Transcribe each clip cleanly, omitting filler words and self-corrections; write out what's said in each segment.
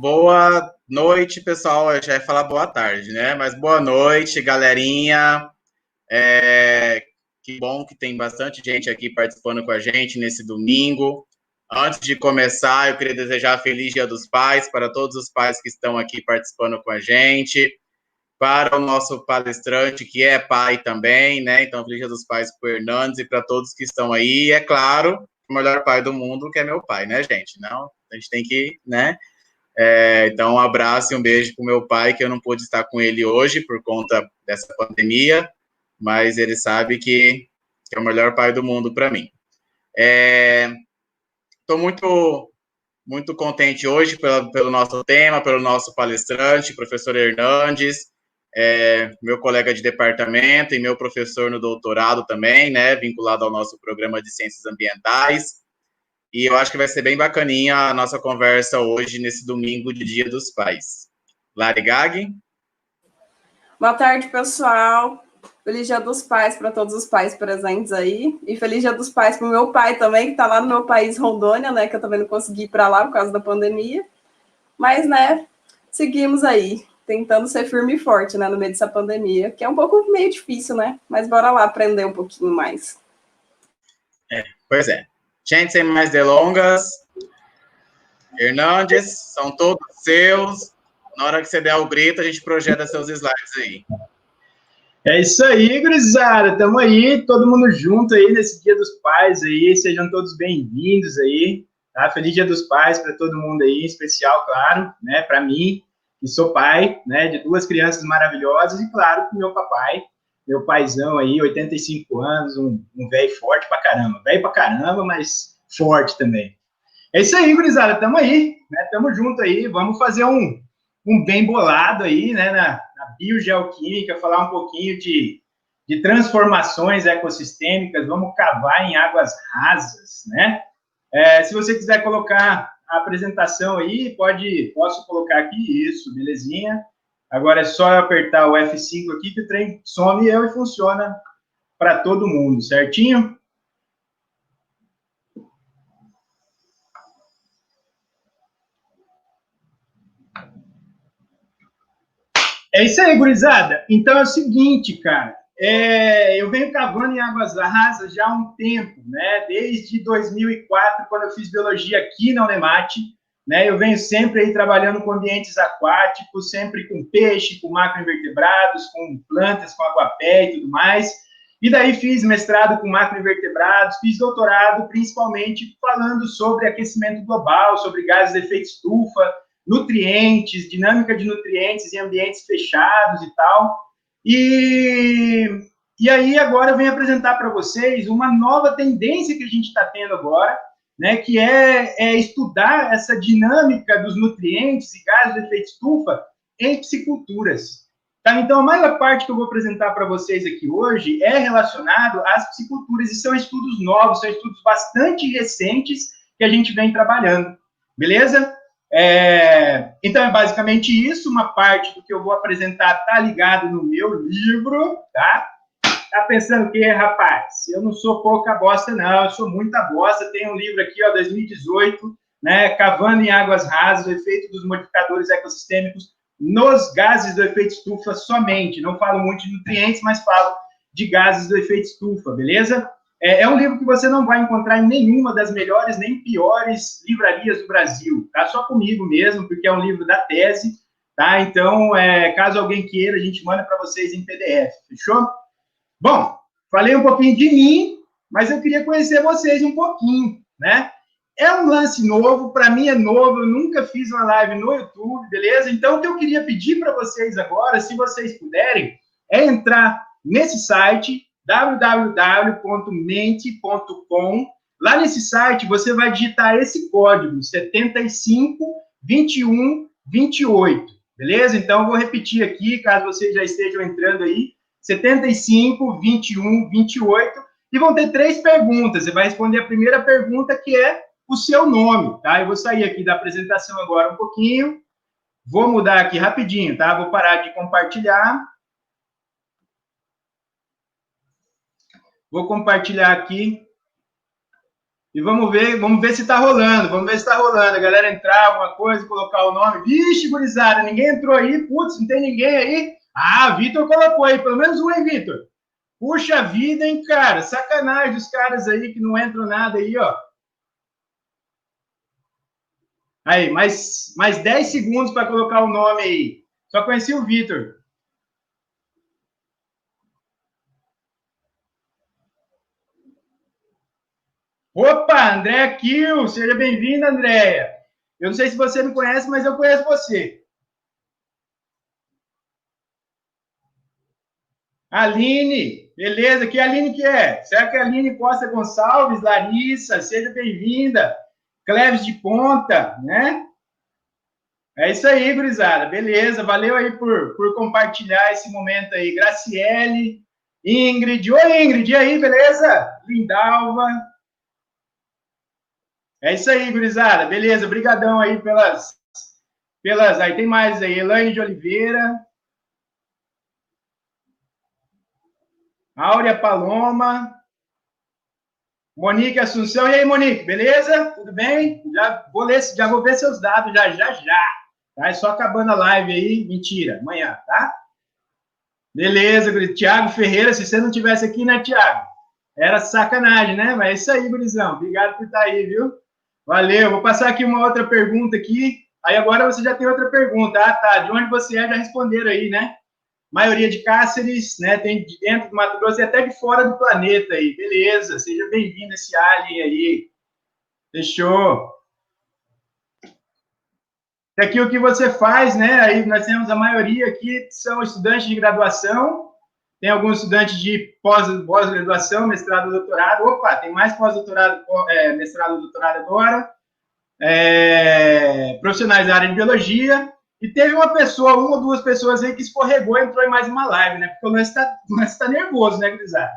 Boa noite, pessoal. Eu já ia falar boa tarde, né? Mas boa noite, galerinha. Que bom que tem bastante gente aqui participando com a gente nesse domingo. Antes de começar, eu queria desejar Feliz Dia dos Pais para todos os pais que estão aqui participando com a gente, para o nosso palestrante, que é pai também, né? Então, Feliz Dia dos Pais para o Hernandes e para todos que estão aí. E, é claro, o melhor pai do mundo, que é meu pai, né, gente? Não, a gente tem que, né? Então, um abraço e um beijo para o meu pai, que eu não pude estar com ele hoje por conta dessa pandemia, mas ele sabe que é o melhor pai do mundo para mim. Estou muito contente hoje pelo nosso tema, pelo nosso palestrante, professor Hernandes, meu colega de departamento e meu professor no doutorado também, né, vinculado ao nosso programa de Ciências Ambientais. E eu acho que vai ser bem bacaninha a nossa conversa hoje, nesse domingo de Dia dos Pais. Lari Gag? Boa tarde, pessoal. Feliz Dia dos Pais para todos os pais presentes aí. E feliz Dia dos Pais para o meu pai também, que está lá no meu país, Rondônia, né? Que eu também não consegui ir para lá por causa da pandemia. Mas, né, seguimos aí, tentando ser firme e forte, né, no meio dessa pandemia, que é um pouco meio difícil, né? Mas bora lá aprender um pouquinho mais. Pois é. Gente, sem mais delongas, Hernandes, são todos seus. Na hora que você der o grito, a gente projeta seus slides aí. É isso aí, gurizada. Estamos aí, todo mundo junto aí nesse Dia dos Pais aí. Sejam todos bem-vindos aí, tá? Feliz Dia dos Pais para todo mundo aí, em especial, claro, né? Para mim, que sou pai, né? De duas crianças maravilhosas e, claro, para o meu papai, meu paizão aí, 85 anos, um velho forte pra caramba. Velho pra caramba, mas forte também. É isso aí, gurizada. Estamos aí, né? Estamos junto aí. Vamos fazer um bem bolado aí, né? Na biogeoquímica, falar um pouquinho de transformações ecossistêmicas, vamos cavar em águas rasas, né? Se você quiser colocar a apresentação aí, posso colocar aqui, isso, belezinha. Agora é só eu apertar o F5 aqui que o trem some e funciona para todo mundo, certinho? É isso aí, gurizada. Então é o seguinte, cara. Eu venho cavando em águas rasas já há um tempo, né? Desde 2004, quando eu fiz biologia aqui na Unemate, né? Eu venho sempre aí trabalhando com ambientes aquáticos, sempre com peixe, com macroinvertebrados, com plantas, com aguapé e tudo mais. E daí fiz mestrado com macroinvertebrados, fiz doutorado principalmente falando sobre aquecimento global, sobre gases de efeito estufa, nutrientes, dinâmica de nutrientes em ambientes fechados e tal. E aí agora eu venho apresentar para vocês uma nova tendência que a gente está tendo agora, né, que é estudar essa dinâmica dos nutrientes e gases de efeito estufa em pisciculturas. Tá? Então, a maior parte que eu vou apresentar para vocês aqui hoje é relacionado às pisciculturas, e são estudos novos, são estudos bastante recentes que a gente vem trabalhando. Beleza? Então, é basicamente isso. Uma parte do que eu vou apresentar está ligado no meu livro, tá? Tá pensando o quê, rapaz? Eu não sou pouca bosta, não. Eu sou muita bosta. Tem um livro aqui, ó, 2018, né? Cavando em águas rasas, o efeito dos modificadores ecossistêmicos nos gases do efeito estufa somente. Não falo muito de nutrientes, mas falo de gases do efeito estufa, beleza? É um livro que você não vai encontrar em nenhuma das melhores nem piores livrarias do Brasil, tá? Só comigo mesmo, porque é um livro da tese, tá? Então, caso alguém queira, a gente manda para vocês em PDF, fechou? Bom, falei um pouquinho de mim, mas eu queria conhecer vocês um pouquinho, né? É um lance novo, para mim é novo, eu nunca fiz uma live no YouTube, beleza? Então, o que eu queria pedir para vocês agora, se vocês puderem, é entrar nesse site, www.mente.com. Lá nesse site, você vai digitar esse código, 752128, beleza? Então, eu vou repetir aqui, caso vocês já estejam entrando aí, 752128, e vão ter 3 perguntas. Você vai responder a primeira pergunta, que é o seu nome, tá? Eu vou sair aqui da apresentação agora um pouquinho, vou mudar aqui rapidinho, tá? Vou parar de compartilhar. Vou compartilhar aqui E vamos ver se tá rolando, A galera entrar, alguma coisa, colocar o nome. Vixe, gurizada, ninguém entrou aí, putz, não tem ninguém aí. Ah, Vitor colocou aí, pelo menos um, hein, Vitor? Puxa vida, hein, cara, sacanagem dos caras aí que não entram nada aí, ó. Aí, mais 10 segundos para colocar o nome aí. Só conheci o Vitor. Opa, Andréa Kiel, seja bem-vinda, Andréa. Eu não sei se você me conhece, mas eu conheço você. Aline, beleza, que Aline que é? Será que é Aline Costa Gonçalves? Larissa, seja bem-vinda. Cleves de Ponta, né? É isso aí, gurizada, beleza, valeu aí por compartilhar esse momento aí. Graciele, Ingrid, oi Ingrid, e aí, beleza? Lindalva. É isso aí, gurizada, beleza, brigadão aí pelas, aí tem mais aí, Elaine de Oliveira, Áurea Paloma, Monique Assunção, e aí, Monique, beleza? Tudo bem? Já vou ver seus dados já. Tá? É só acabando a live aí, mentira, amanhã, tá? Beleza, gurizada. Tiago Ferreira, se você não tivesse aqui, né, Tiago? Era sacanagem, né? Mas é isso aí, gurizão. Obrigado por estar aí, viu? Valeu. Vou passar aqui uma outra pergunta aqui. Aí agora você já tem outra pergunta. Ah, tá. De onde você é, já responderam aí, né? Maioria de Cáceres, né? Tem de dentro do Mato Grosso e até de fora do planeta aí. Beleza. Seja bem-vindo esse alien aí. Fechou. E aqui o que você faz, né? Aí nós temos a maioria aqui são estudantes de graduação, tem alguns estudantes de pós-graduação, mestrado, doutorado. Opa, tem mais pós-doutorado, mestrado, doutorado agora. Profissionais da área de biologia. E teve uma ou duas pessoas aí que escorregou e entrou em mais uma live, né? Porque o lance tá nervoso, né, gurizada?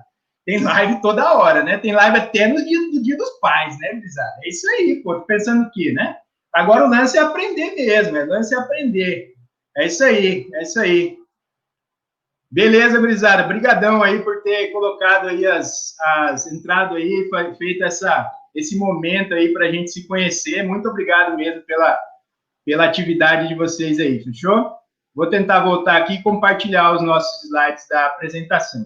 Tem live toda hora, né? Tem live até no dia dos pais, né, gurizada? É isso aí, pô. Tô pensando aqui, né? Agora o lance é aprender mesmo, É isso aí. Beleza, gurizada. Brigadão aí por ter colocado aí entrado aí, feito esse momento aí para a gente se conhecer. Muito obrigado mesmo pela atividade de vocês aí, fechou? Vou tentar voltar aqui e compartilhar os nossos slides da apresentação.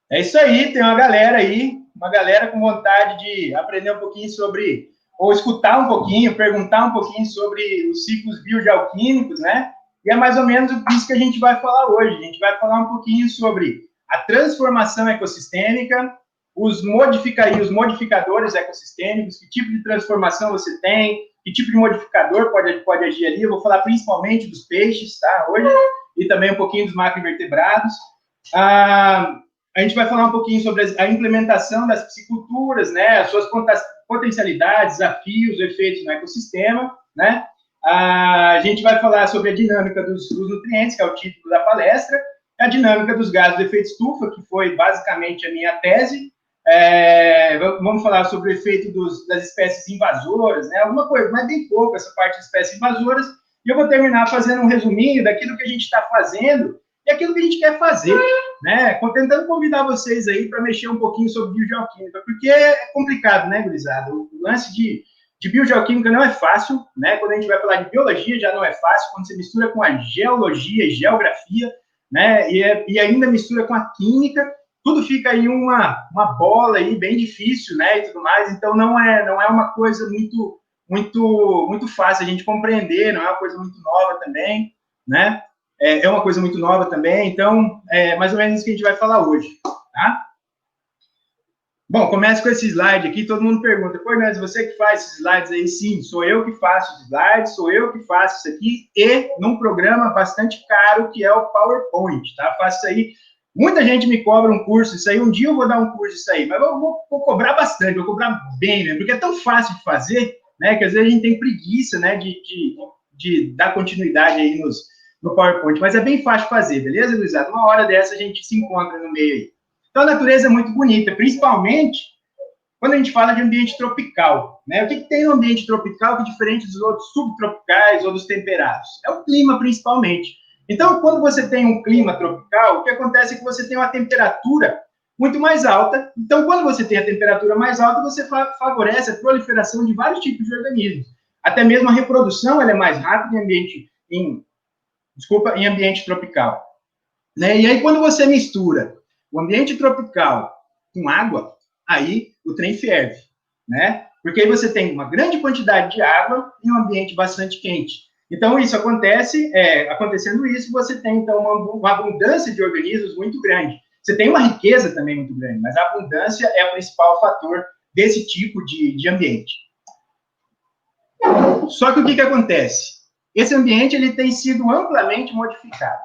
É isso aí, tem uma galera com vontade de aprender um pouquinho sobre, ou escutar um pouquinho, perguntar um pouquinho sobre os ciclos biogeoquímicos, né? E é mais ou menos isso que a gente vai falar hoje. A gente vai falar um pouquinho sobre a transformação ecossistêmica, os modificadores ecossistêmicos, que tipo de transformação você tem, que tipo de modificador pode agir ali. Eu vou falar principalmente dos peixes, tá? Hoje, e também um pouquinho dos macroinvertebrados. A gente vai falar um pouquinho sobre a implementação das pisciculturas, né, as suas potencialidades, desafios, efeitos no ecossistema, né? A gente vai falar sobre a dinâmica dos nutrientes, que é o título da palestra, a dinâmica dos gases de efeito estufa, que foi basicamente a minha tese. Vamos falar sobre o efeito das espécies invasoras, né? Alguma coisa, mas bem pouco essa parte de espécies invasoras. E eu vou terminar fazendo um resuminho daquilo que a gente está fazendo e aquilo que a gente quer fazer, né? Tentando convidar vocês aí para mexer um pouquinho sobre biogeoquímica, porque é complicado, né, gurizada? O lance de biogeoquímica não é fácil, né? Quando a gente vai falar de biologia já não é fácil, quando você mistura com a geologia e geografia, né? E ainda mistura com a química, tudo fica aí uma bola aí bem difícil, né? E tudo mais. Então não é uma coisa muito fácil a gente compreender, não é uma coisa muito nova também, né? É uma coisa muito nova também, então é mais ou menos isso que a gente vai falar hoje, tá? Bom, começa com esse slide aqui, todo mundo pergunta, pô, Hernandes, você que faz esses slides aí? Sim, sou eu que faço os slides, sou eu que faço isso aqui, e num programa bastante caro, que é o PowerPoint, tá? Faço isso aí, muita gente me cobra um curso, isso aí, um dia eu vou dar um curso disso aí, mas eu vou cobrar bastante, vou cobrar bem, né? Porque é tão fácil de fazer, né, que às vezes a gente tem preguiça, né, de dar continuidade aí no PowerPoint, mas é bem fácil fazer, beleza, Luizado? Uma hora dessa a gente se encontra no meio aí. Então, a natureza é muito bonita, principalmente quando a gente fala de ambiente tropical, né? O que tem no ambiente tropical que é diferente dos outros subtropicais ou dos temperados? É o clima, principalmente. Então, quando você tem um clima tropical, o que acontece é que você tem uma temperatura muito mais alta. Então, quando você tem a temperatura mais alta, você favorece a proliferação de vários tipos de organismos. Até mesmo a reprodução ela é mais rápida em ambiente tropical. Né? E aí, quando você mistura o ambiente tropical com água, aí o trem ferve, né? Porque aí você tem uma grande quantidade de água em um ambiente bastante quente. Então, isso acontece, acontecendo isso, você tem, então, uma abundância de organismos muito grande. Você tem uma riqueza também muito grande, mas a abundância é o principal fator desse tipo de ambiente. Só que o que acontece? Esse ambiente ele tem sido amplamente modificado.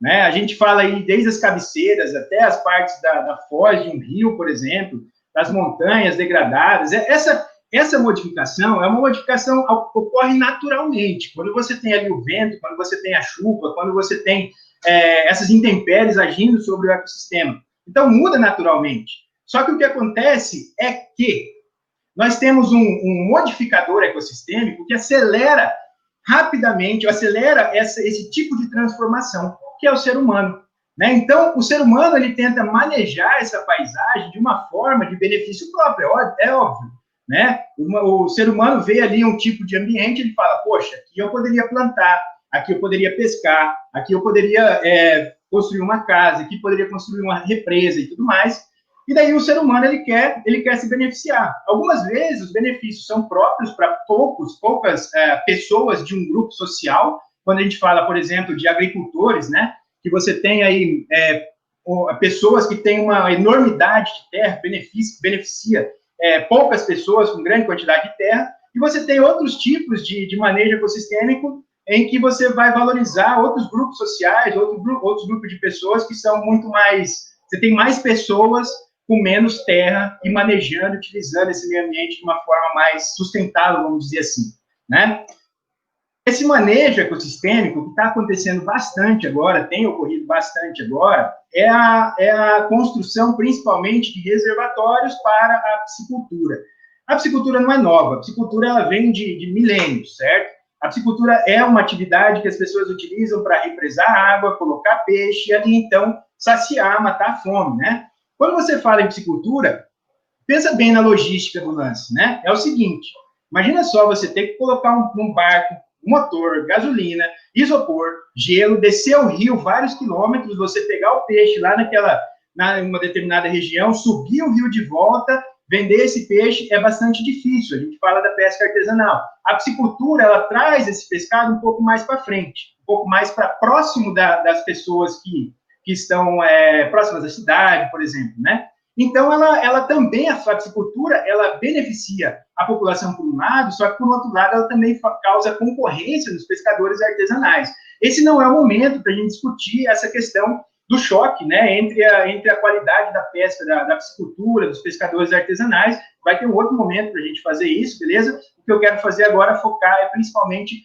Né? A gente fala aí desde as cabeceiras até as partes da foz de um rio, por exemplo, das montanhas degradadas. Essa modificação é uma modificação que ocorre naturalmente. Quando você tem ali o vento, quando você tem a chuva, quando você tem essas intempéries agindo sobre o ecossistema. Então, muda naturalmente. Só que o que acontece é que nós temos um modificador ecossistêmico que acelera rapidamente, acelera esse tipo de transformação, que é o ser humano. Né? Então, o ser humano ele tenta manejar essa paisagem de uma forma de benefício próprio, é óbvio. Né? O ser humano vê ali um tipo de ambiente, ele fala, poxa, aqui eu poderia plantar, aqui eu poderia pescar, aqui eu poderia construir uma casa, aqui poderia construir uma represa e tudo mais. E daí o ser humano ele quer se beneficiar. Algumas vezes os benefícios são próprios para poucas pessoas de um grupo social. Quando a gente fala, por exemplo, de agricultores, né, que você tem aí pessoas que têm uma enormidade de terra, beneficia poucas pessoas com grande quantidade de terra, e você tem outros tipos de manejo ecossistêmico em que você vai valorizar outros grupos sociais, outros grupos de pessoas que são muito mais... Você tem mais pessoas com menos terra e manejando, utilizando esse meio ambiente de uma forma mais sustentável, vamos dizer assim, né? Esse manejo ecossistêmico que está acontecendo bastante agora, tem ocorrido bastante agora, é a construção, principalmente, de reservatórios para a piscicultura. A piscicultura não é nova, a piscicultura ela vem de milênios, certo? A piscicultura é uma atividade que as pessoas utilizam para represar água, colocar peixe e ali, então, saciar, matar a fome, né? Quando você fala em piscicultura, pensa bem na logística do lance, né? É o seguinte, imagina só você ter que colocar um barco, motor, gasolina, isopor, gelo, descer o rio vários quilômetros, você pegar o peixe lá numa determinada região, subir o rio de volta, vender esse peixe é bastante difícil. A gente fala da pesca artesanal. A piscicultura, ela traz esse pescado um pouco mais para frente, um pouco mais para próximo das pessoas que estão próximas da cidade, por exemplo, né? Então, ela também, a piscicultura, ela beneficia a população por um lado, só que, por outro lado, ela também causa concorrência nos pescadores artesanais. Esse não é o momento para a gente discutir essa questão do choque, né, entre a qualidade da pesca, da piscicultura, dos pescadores artesanais. Vai ter um outro momento para a gente fazer isso, beleza? O que eu quero fazer agora é focar principalmente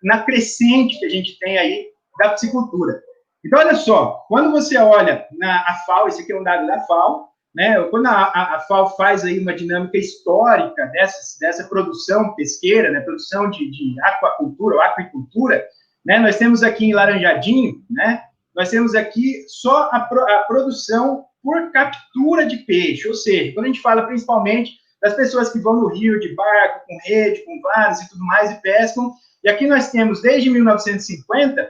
na crescente que a gente tem aí da piscicultura. Então, olha só, quando você olha a FAO, esse aqui é um dado da FAO, né, quando a FAO faz aí uma dinâmica histórica dessa produção pesqueira, né, produção de aquacultura ou aquicultura, né, nós temos aqui em laranjadinho, né, nós temos aqui só a produção por captura de peixe, ou seja, quando a gente fala principalmente das pessoas que vão no rio de barco, com rede, com varas e tudo mais, e pescam, e aqui nós temos, desde 1950,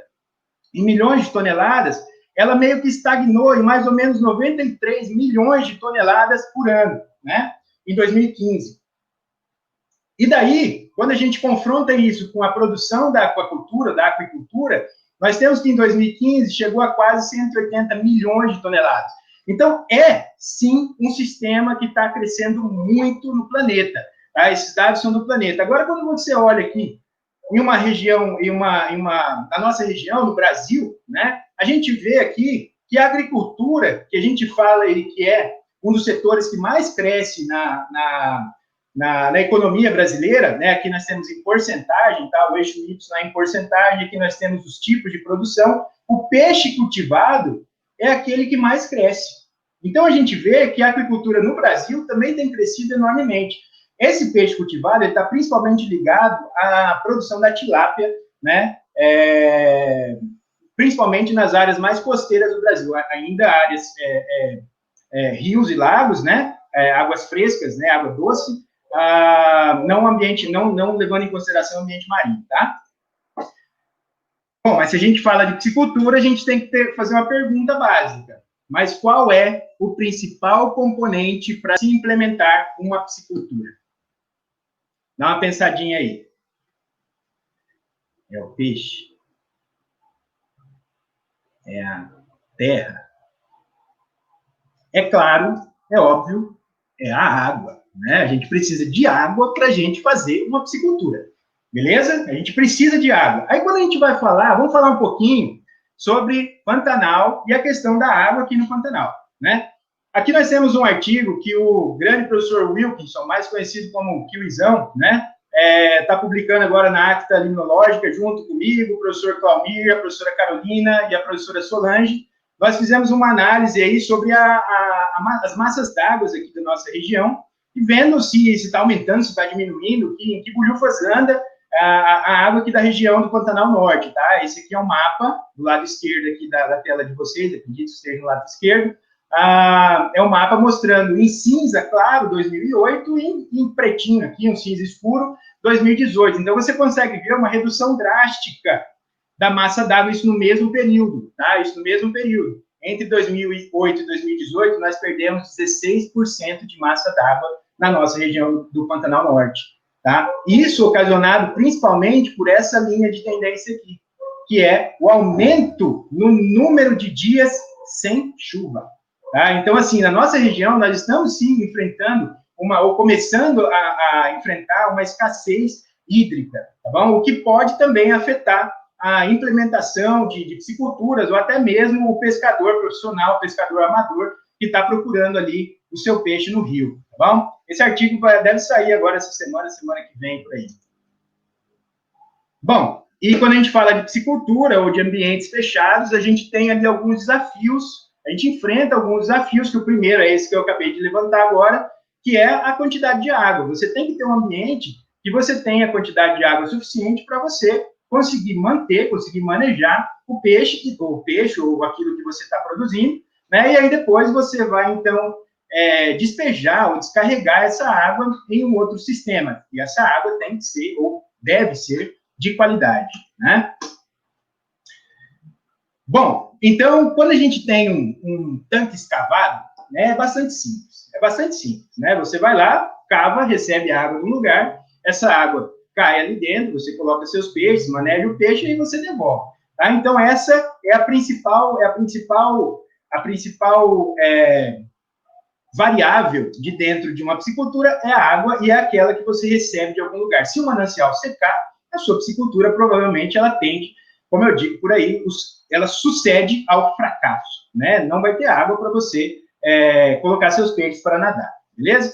em milhões de toneladas, ela meio que estagnou em mais ou menos 93 milhões de toneladas por ano, né, em 2015. E daí, quando a gente confronta isso com a produção da aquacultura, da aquicultura, nós temos que em 2015 chegou a quase 180 milhões de toneladas. Então, sim, um sistema que está crescendo muito no planeta. Tá? Esses dados são do planeta. Agora, quando você olha aqui, em uma região, na nossa região, no Brasil, né, a gente vê aqui que a agricultura, que a gente fala aí que é um dos setores que mais cresce na economia brasileira, né? Aqui nós temos em porcentagem, tá? O eixo Y é em porcentagem, aqui nós temos os tipos de produção. O peixe cultivado é aquele que mais cresce. Então, a gente vê que a aquicultura no Brasil também tem crescido enormemente. Esse peixe cultivado está principalmente ligado à produção da tilápia, né? Principalmente nas áreas mais costeiras do Brasil, ainda áreas rios e lagos, né? Águas frescas, né? Água doce, não levando em consideração o ambiente marinho, tá? Bom, mas se a gente fala de piscicultura, a gente tem que fazer uma pergunta básica. Mas qual é o principal componente para se implementar uma piscicultura? Dá uma pensadinha aí. É o peixe? É a terra? É claro, é óbvio, é a água, né? A gente precisa de água para a gente fazer uma piscicultura, beleza? A gente precisa de água. Aí, quando a gente vai falar, vamos falar um pouquinho sobre Pantanal e a questão da água aqui no Pantanal, né? Aqui nós temos um artigo que o grande professor Wilkinson, mais conhecido como Kiwizão, né? Está publicando agora na Acta Limnológica, junto comigo, o professor Claumir, a professora Carolina e a professora Solange. Nós fizemos uma análise aí sobre as massas d'água aqui da nossa região, e vendo se está aumentando, se está diminuindo, em que bulhufas anda a água aqui da região do Pantanal Norte, tá? Esse aqui é um mapa, do lado esquerdo aqui da tela de vocês, acredito que esteja no lado esquerdo. É um mapa mostrando em cinza claro, 2008, e em pretinho aqui, um cinza escuro, 2018. Então, você consegue ver uma redução drástica da massa d'água, isso no mesmo período, tá? Isso no mesmo período. Entre 2008 e 2018, nós perdemos 16% de massa d'água na nossa região do Pantanal Norte, tá? Isso ocasionado principalmente por essa linha de tendência aqui, que é o aumento no número de dias sem chuva, tá? Então, assim, na nossa região, nós estamos, sim, enfrentando ou começando a enfrentar uma escassez hídrica, tá bom? O que pode também afetar a implementação de pisciculturas, ou até mesmo o pescador profissional, o pescador amador, que está procurando ali o seu peixe no rio, tá bom? Esse artigo deve sair agora essa semana que vem, por aí. Bom, e quando a gente fala de piscicultura ou de ambientes fechados, a gente tem ali alguns desafios, a gente enfrenta alguns desafios, que o primeiro é esse que eu acabei de levantar agora, que é a quantidade de água. Você tem que ter um ambiente que você tenha a quantidade de água suficiente para você conseguir manter, conseguir manejar o peixe ou aquilo que você está produzindo, né? E aí depois você vai, então, despejar ou descarregar essa água em um outro sistema. E essa água tem que ser, ou deve ser, de qualidade, né? Bom, então, quando a gente tem um tanque escavado, né, é bastante simples, né? Você vai lá, cava, recebe a água no lugar, essa água cai ali dentro, você coloca seus peixes, maneja o peixe e você devolve, tá? Então, essa é a principal variável de dentro de uma piscicultura, é a água, e é aquela que você recebe de algum lugar. Se o manancial secar, a sua piscicultura provavelmente ela tende, como eu digo por aí, ela sucede ao fracasso, né? Não vai ter água para você colocar seus peixes para nadar, beleza?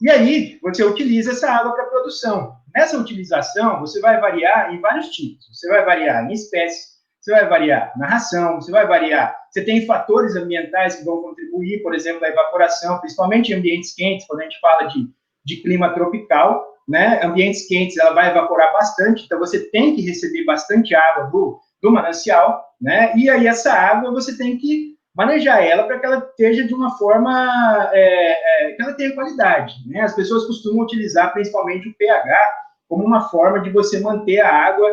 E aí, você utiliza essa água para produção. Nessa utilização, você vai variar em vários tipos. Você vai variar em espécie, você vai variar na ração, você vai variar... Você tem fatores ambientais que vão contribuir, por exemplo, a evaporação, principalmente em ambientes quentes, quando a gente fala de clima tropical, né? Ambientes quentes, ela vai evaporar bastante, então você tem que receber bastante água do manancial, né? E aí essa água você tem que manejar ela para que ela esteja de uma forma que ela tenha qualidade, né? As pessoas costumam utilizar principalmente o pH como uma forma de você manter a água.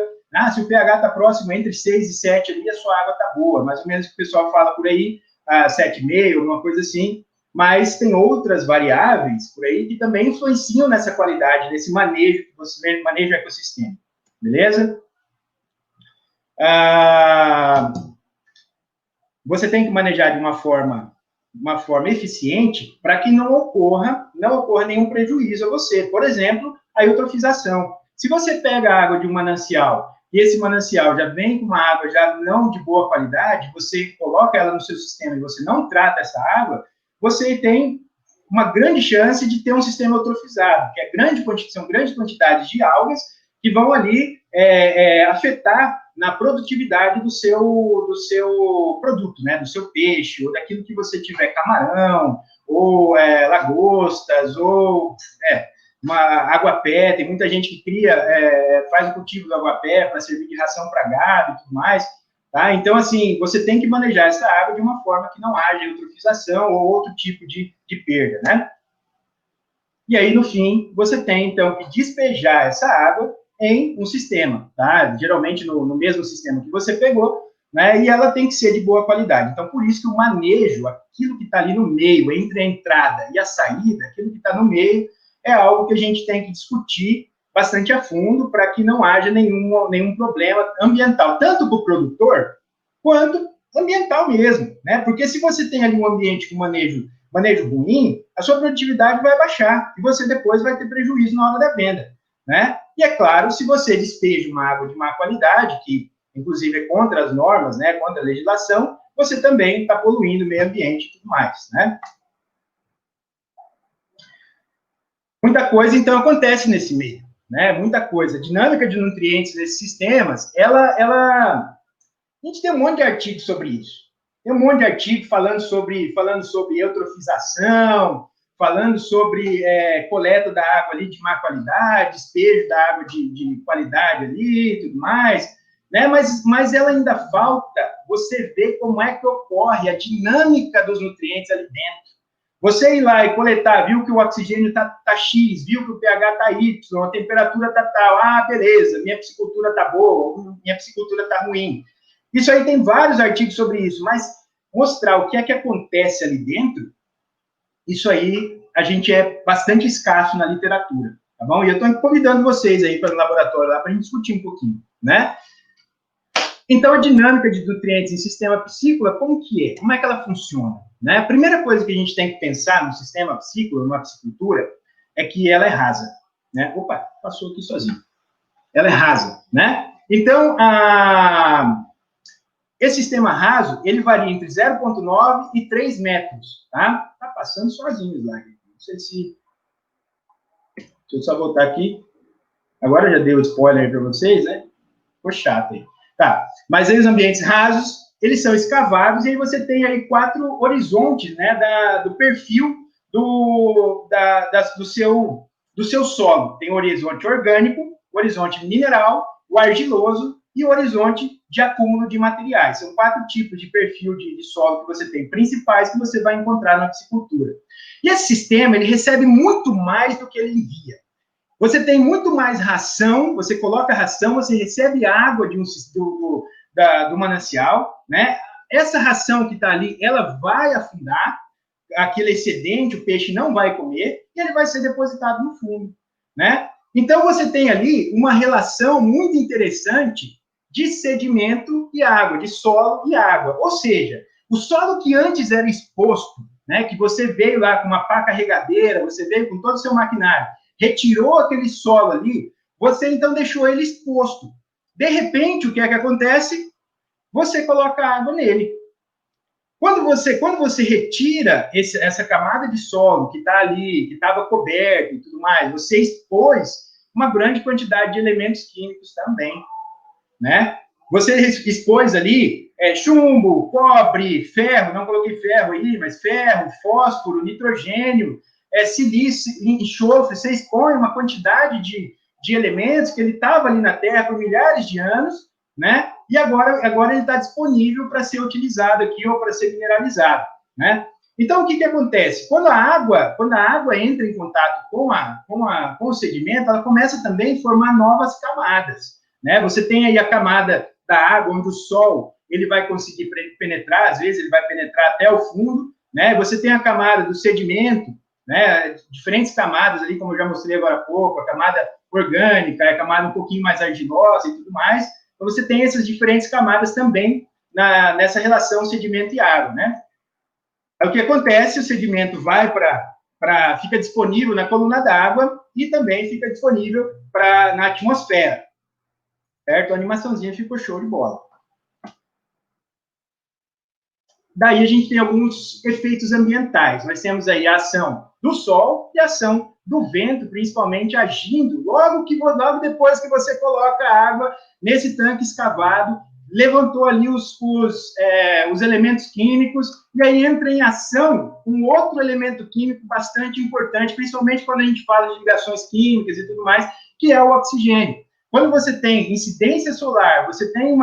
Se o pH está próximo entre 6 e 7 ali, a sua água está boa, mais ou menos o que o pessoal fala por aí, 7,5, alguma coisa assim, mas tem outras variáveis por aí que também influenciam nessa qualidade, nesse manejo que você maneja o ecossistema, beleza? Você tem que manejar de uma forma eficiente para que não ocorra nenhum prejuízo a você. Por exemplo, a eutrofização. Se você pega a água de um manancial e esse manancial já vem com uma água já não de boa qualidade, você coloca ela no seu sistema e você não trata essa água, você tem uma grande chance de ter um sistema eutrofizado, que são grandes quantidades de algas que vão ali afetar na produtividade do seu produto, né, do seu peixe, ou daquilo que você tiver, camarão, ou lagostas, ou uma aguapé. Tem muita gente que cria, faz o cultivo do aguapé para servir de ração para gado e tudo mais, tá? Então, assim, você tem que manejar essa água de uma forma que não haja eutrofização ou outro tipo de perda, né? E aí, no fim, você tem, então, que despejar essa água em um sistema, tá? Geralmente no mesmo sistema que você pegou, né? E ela tem que ser de boa qualidade. Então, por isso que o manejo, aquilo que está ali no meio, entre a entrada e a saída, aquilo que está no meio, é algo que a gente tem que discutir bastante a fundo para que não haja nenhum problema ambiental, tanto para o produtor, quanto ambiental mesmo, né? Porque se você tem ali um ambiente com manejo ruim, a sua produtividade vai baixar e você depois vai ter prejuízo na hora da venda, né? E é claro, se você despeja uma água de má qualidade, que inclusive é contra as normas, né, contra a legislação, você também está poluindo o meio ambiente e tudo mais, né? Muita coisa, então, acontece nesse meio, né? Muita coisa. A dinâmica de nutrientes nesses sistemas, a gente tem um monte de artigos sobre isso. Tem um monte de artigo falando sobre eutrofização, falando sobre coleta da água ali de má qualidade, despejo da água de qualidade ali e tudo mais, né? Mas ela ainda falta você ver como é que ocorre a dinâmica dos nutrientes ali dentro. Você ir lá e coletar, viu que o oxigênio tá X, viu que o pH tá Y, a temperatura tá tal, beleza, minha piscicultura tá boa, minha piscicultura tá ruim. Isso aí tem vários artigos sobre isso, mas mostrar o que é que acontece ali dentro, isso aí a gente é bastante escasso na literatura, tá bom? E eu estou convidando vocês aí para o laboratório lá para a gente discutir um pouquinho, né? Então, a dinâmica de nutrientes em sistema piscícola, como que é? Como é que ela funciona? Né? A primeira coisa que a gente tem que pensar no sistema piscícola, numa piscicultura, é que ela é rasa, né? Opa, passou aqui sozinho. Ela é rasa, né? Então, esse sistema raso, ele varia entre 0,9 e 3 metros, tá? Tá passando sozinho o slide. Não sei se... Deixa eu só voltar aqui. Agora já dei o spoiler aí para vocês, né? Ficou chato aí. Tá, mas aí os ambientes rasos, eles são escavados, e aí você tem aí 4 horizontes, né, do perfil do seu solo. Tem o horizonte orgânico, o horizonte mineral, o argiloso e o horizonte de acúmulo de materiais. São 4 tipos de perfil de solo que você tem, principais, que você vai encontrar na piscicultura. E esse sistema, ele recebe muito mais do que ele envia. Você tem muito mais ração, você coloca ração, você recebe água do manancial, né? Essa ração que está ali, ela vai afundar, aquele excedente, o peixe não vai comer, e ele vai ser depositado no fundo, né? Então, você tem ali uma relação muito interessante de sedimento e água, de solo e água. Ou seja, o solo que antes era exposto, né, que você veio lá com uma pá carregadeira, você veio com todo o seu maquinário, retirou aquele solo ali, você então deixou ele exposto. De repente, o que é que acontece? Você coloca água nele. Quando você retira essa camada de solo que está ali, que estava coberto e tudo mais, você expôs uma grande quantidade de elementos químicos também, né? Você expôs ali chumbo, cobre, ferro, não coloquei ferro aí, mas ferro, fósforo, nitrogênio, silício, enxofre, você expõe uma quantidade de elementos que ele estava ali na Terra por milhares de anos, né? E agora ele está disponível para ser utilizado aqui ou para ser mineralizado, né? Então, o que acontece? Quando a água entra em contato com o sedimento, ela começa também a formar novas camadas, né? Você tem aí a camada da água, onde o sol ele vai conseguir penetrar, às vezes ele vai penetrar até o fundo, né? Você tem a camada do sedimento, né? Diferentes camadas ali, como eu já mostrei agora há pouco, a camada orgânica, a camada um pouquinho mais argilosa e tudo mais. Então, você tem essas diferentes camadas também nessa relação sedimento e água, né? Aí, o que acontece? O sedimento vai fica disponível na coluna d'água e também fica disponível na atmosfera, certo? A animaçãozinha ficou show de bola. daí a gente tem alguns efeitos ambientais. Nós temos aí a ação do sol e a ação do vento, principalmente agindo logo depois que você coloca a água nesse tanque escavado, levantou ali os elementos químicos, e aí entra em ação um outro elemento químico bastante importante, principalmente quando a gente fala de ligações químicas e tudo mais, que é o oxigênio. Quando você tem incidência solar, você tem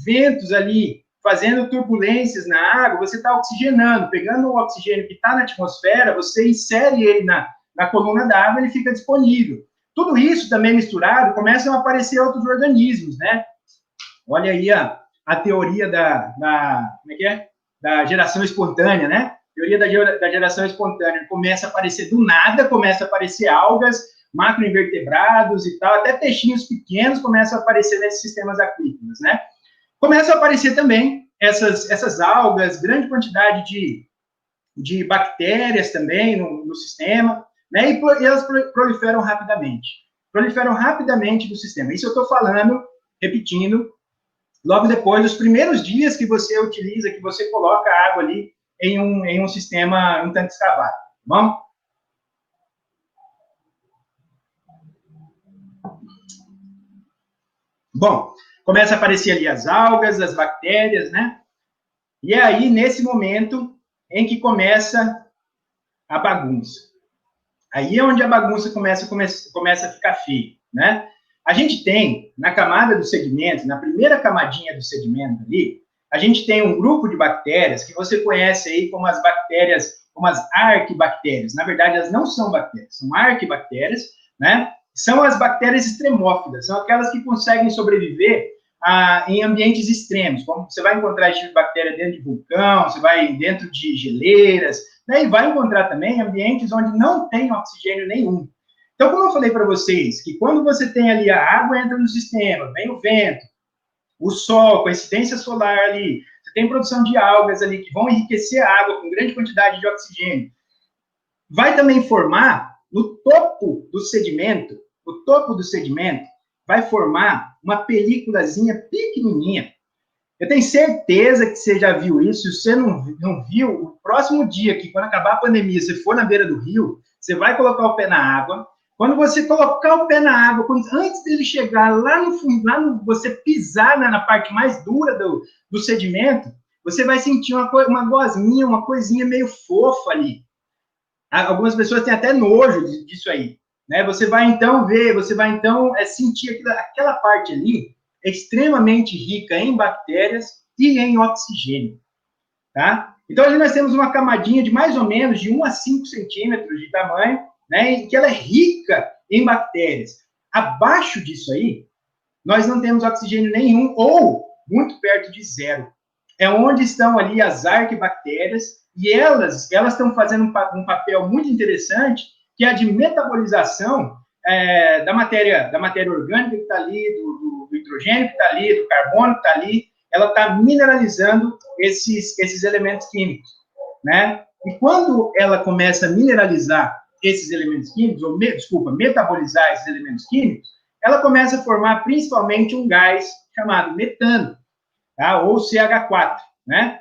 ventos ali fazendo turbulências na água, você está oxigenando, pegando o oxigênio que está na atmosfera, você insere ele na coluna d'água, ele fica disponível. Tudo isso também misturado, começam a aparecer outros organismos, né? Olha aí a teoria da geração espontânea, né? Teoria da geração espontânea. Começa a aparecer do nada, começa a aparecer algas, macroinvertebrados e tal, até peixinhos pequenos começam a aparecer nesses sistemas aquícolas, né? Começam a aparecer também essas algas, grande quantidade de bactérias também no sistema, né? E elas proliferam rapidamente. Proliferam rapidamente do sistema. Isso eu estou falando, repetindo, logo depois dos primeiros dias que você utiliza, que você coloca a água ali em um sistema, um tanque escavado, tá bom? Bom, começa a aparecer ali as algas, as bactérias, né? E é aí, nesse momento, em que começa a bagunça. Aí é onde a bagunça começa a ficar feia, né? A gente tem, na camada dos sedimentos, na primeira camadinha do sedimento ali, a gente tem um grupo de bactérias que você conhece aí como as bactérias, como as arquibactérias. Na verdade, elas não são bactérias, são arquibactérias, né? São as bactérias extremófilas, são aquelas que conseguem sobreviver em ambientes extremos, como você vai encontrar esse tipo de bactéria dentro de vulcão, você vai dentro de geleiras, né? E vai encontrar também ambientes onde não tem oxigênio nenhum. Então, como eu falei para vocês, que quando você tem ali a água entra no sistema, vem o vento, o sol, com a incidência solar ali, você tem produção de algas ali que vão enriquecer a água com grande quantidade de oxigênio, vai também formar no topo do sedimento, vai formar uma películazinha pequenininha. Eu tenho certeza que você já viu isso. Se você não viu, o próximo dia, que quando acabar a pandemia, você for na beira do rio, você vai colocar o pé na água. Quando você colocar o pé na água, antes dele chegar lá no fundo, você pisar na parte mais dura do sedimento, você vai sentir uma gosminha, uma coisinha meio fofa ali. Algumas pessoas têm até nojo disso aí, né? Você vai então sentir aquela parte ali extremamente rica em bactérias e em oxigênio, tá? Então, ali nós temos uma camadinha de mais ou menos de 1 a 5 centímetros de tamanho, né? E que ela é rica em bactérias. Abaixo disso aí, nós não temos oxigênio nenhum ou muito perto de zero. É onde estão ali as arquibactérias e elas estão fazendo um papel muito interessante, que é a de metabolização da matéria orgânica que está ali, do hidrogênio que está ali, do carbono que está ali, ela está mineralizando esses elementos químicos, né? E quando ela começa a mineralizar esses elementos químicos, metabolizar esses elementos químicos, ela começa a formar principalmente um gás chamado metano, tá? Ou CH4, né?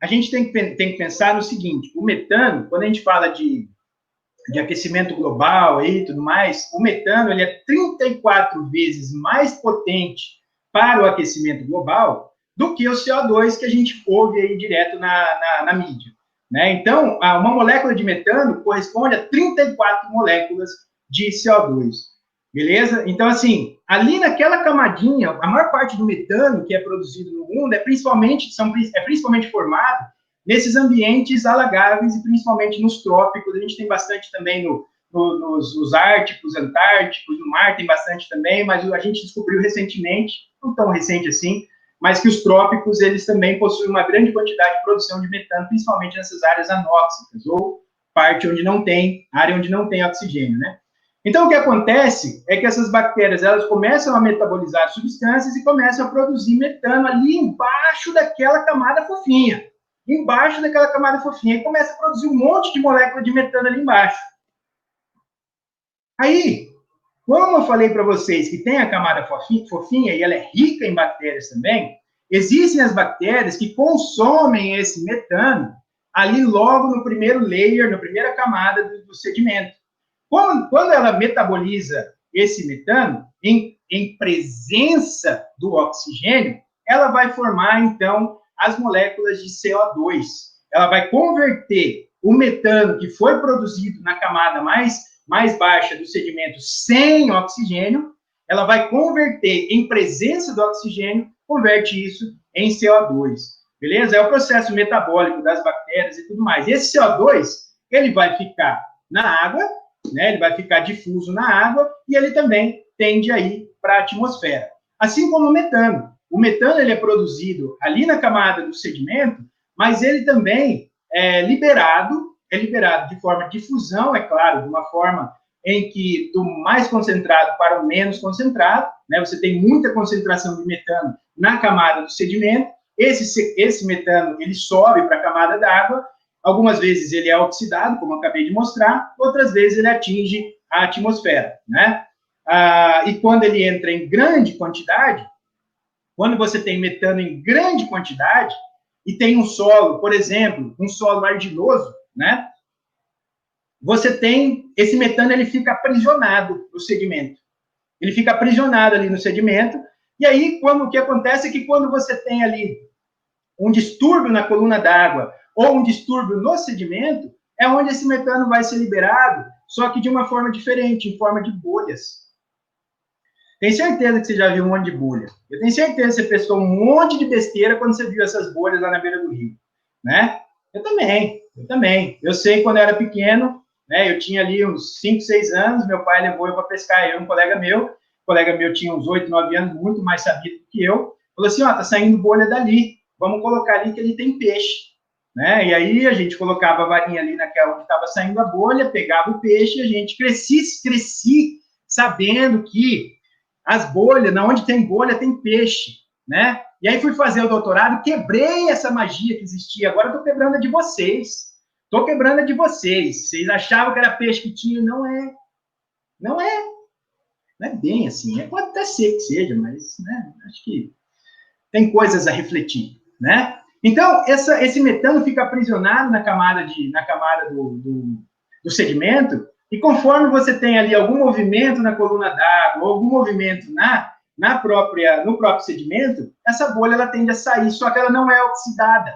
A gente tem que pensar no seguinte: o metano, quando a gente fala de aquecimento global e tudo mais, o metano ele é 34 vezes mais potente para o aquecimento global do que o CO2 que a gente ouve aí direto na mídia, né? Então, uma molécula de metano corresponde a 34 moléculas de CO2, beleza? Então, assim, ali naquela camadinha, a maior parte do metano que é produzido no mundo é principalmente formado nesses ambientes alagáveis e principalmente nos trópicos. A gente tem bastante também nos árticos, antárticos, no mar tem bastante também, mas a gente descobriu recentemente, não tão recente assim, mas que os trópicos, eles também possuem uma grande quantidade de produção de metano, principalmente nessas áreas anóxicas, ou área onde não tem oxigênio, né? Então, o que acontece é que essas bactérias, elas começam a metabolizar substâncias e começam a produzir metano ali embaixo daquela camada fofinha. E começa a produzir um monte de molécula de metano ali embaixo. Aí, como eu falei para vocês que tem a camada fofinha e ela é rica em bactérias também, existem as bactérias que consomem esse metano ali logo no primeiro layer, na primeira camada do sedimento. Quando ela metaboliza esse metano, em presença do oxigênio, ela vai formar, então, as moléculas de CO2. Ela vai converter o metano que foi produzido na camada mais baixa do sedimento sem oxigênio, ela vai converter em presença do oxigênio, converte isso em CO2. Beleza? É o processo metabólico das bactérias e tudo mais. Esse CO2, ele vai ficar na água, né? Ele vai ficar difuso na água e ele também tende a ir para a atmosfera. Assim como o metano. O metano, ele é produzido ali na camada do sedimento, mas ele também é liberado de forma de difusão, é claro, de uma forma em que do mais concentrado para o menos concentrado, né? Você tem muita concentração de metano na camada do sedimento, esse metano, ele sobe para a camada d'água, algumas vezes ele é oxidado, como eu acabei de mostrar, outras vezes ele atinge a atmosfera, né? E quando ele entra em grande quantidade, quando você tem metano em grande quantidade, e tem um solo, por exemplo, um solo argiloso, né? Você tem, esse metano, ele fica aprisionado no sedimento. Ele fica aprisionado ali no sedimento, e aí, o que acontece é que quando você tem ali um distúrbio na coluna d'água, ou um distúrbio no sedimento, é onde esse metano vai ser liberado, só que de uma forma diferente, em forma de bolhas. Tenho certeza que você já viu um monte de bolha. Eu tenho certeza que você pescou um monte de besteira quando você viu essas bolhas lá na beira do rio, né? Eu também. Eu sei, quando eu era pequeno, né, eu tinha ali uns 5, 6 anos, meu pai levou eu para pescar, eu e um colega meu tinha uns 8, 9 anos, muito mais sabido que eu, falou assim, ó, tá saindo bolha dali, vamos colocar ali que ele tem peixe, né? E aí a gente colocava a varinha ali naquela onde estava saindo a bolha, pegava o peixe, e a gente cresci sabendo que as bolhas, na onde tem bolha, tem peixe, né? E aí fui fazer o doutorado, quebrei essa magia que existia, agora estou quebrando a de vocês. Vocês achavam que era peixe que tinha, não é. Não é bem assim, pode até ser que seja, mas, né, acho que tem coisas a refletir, né? Então, esse metano fica aprisionado na camada do sedimento, e conforme você tem ali algum movimento na coluna d'água, ou algum movimento no próprio sedimento, essa bolha ela tende a sair, só que ela não é oxidada.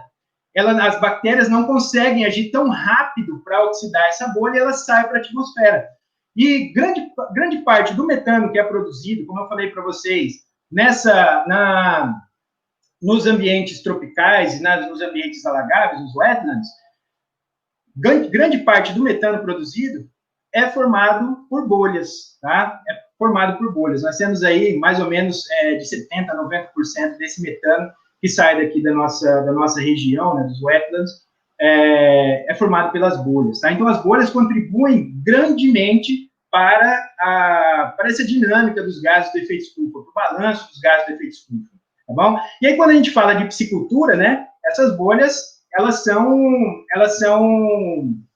As bactérias não conseguem agir tão rápido para oxidar essa bolha, e ela sai para a atmosfera. E grande parte do metano que é produzido, como eu falei para vocês, nos ambientes tropicais e nos ambientes alagáveis, nos wetlands, grande parte do metano produzido é formado por bolhas, tá? É formado por bolhas. Nós temos aí mais ou menos de 70% a 90% desse metano que sai daqui da nossa região, né, dos wetlands, é formado pelas bolhas, tá? Então, as bolhas contribuem grandemente para essa dinâmica dos gases do efeito estufa, para o balanço dos gases do efeito estufa, tá bom? E aí, quando a gente fala de piscicultura, né, essas bolhas, elas são,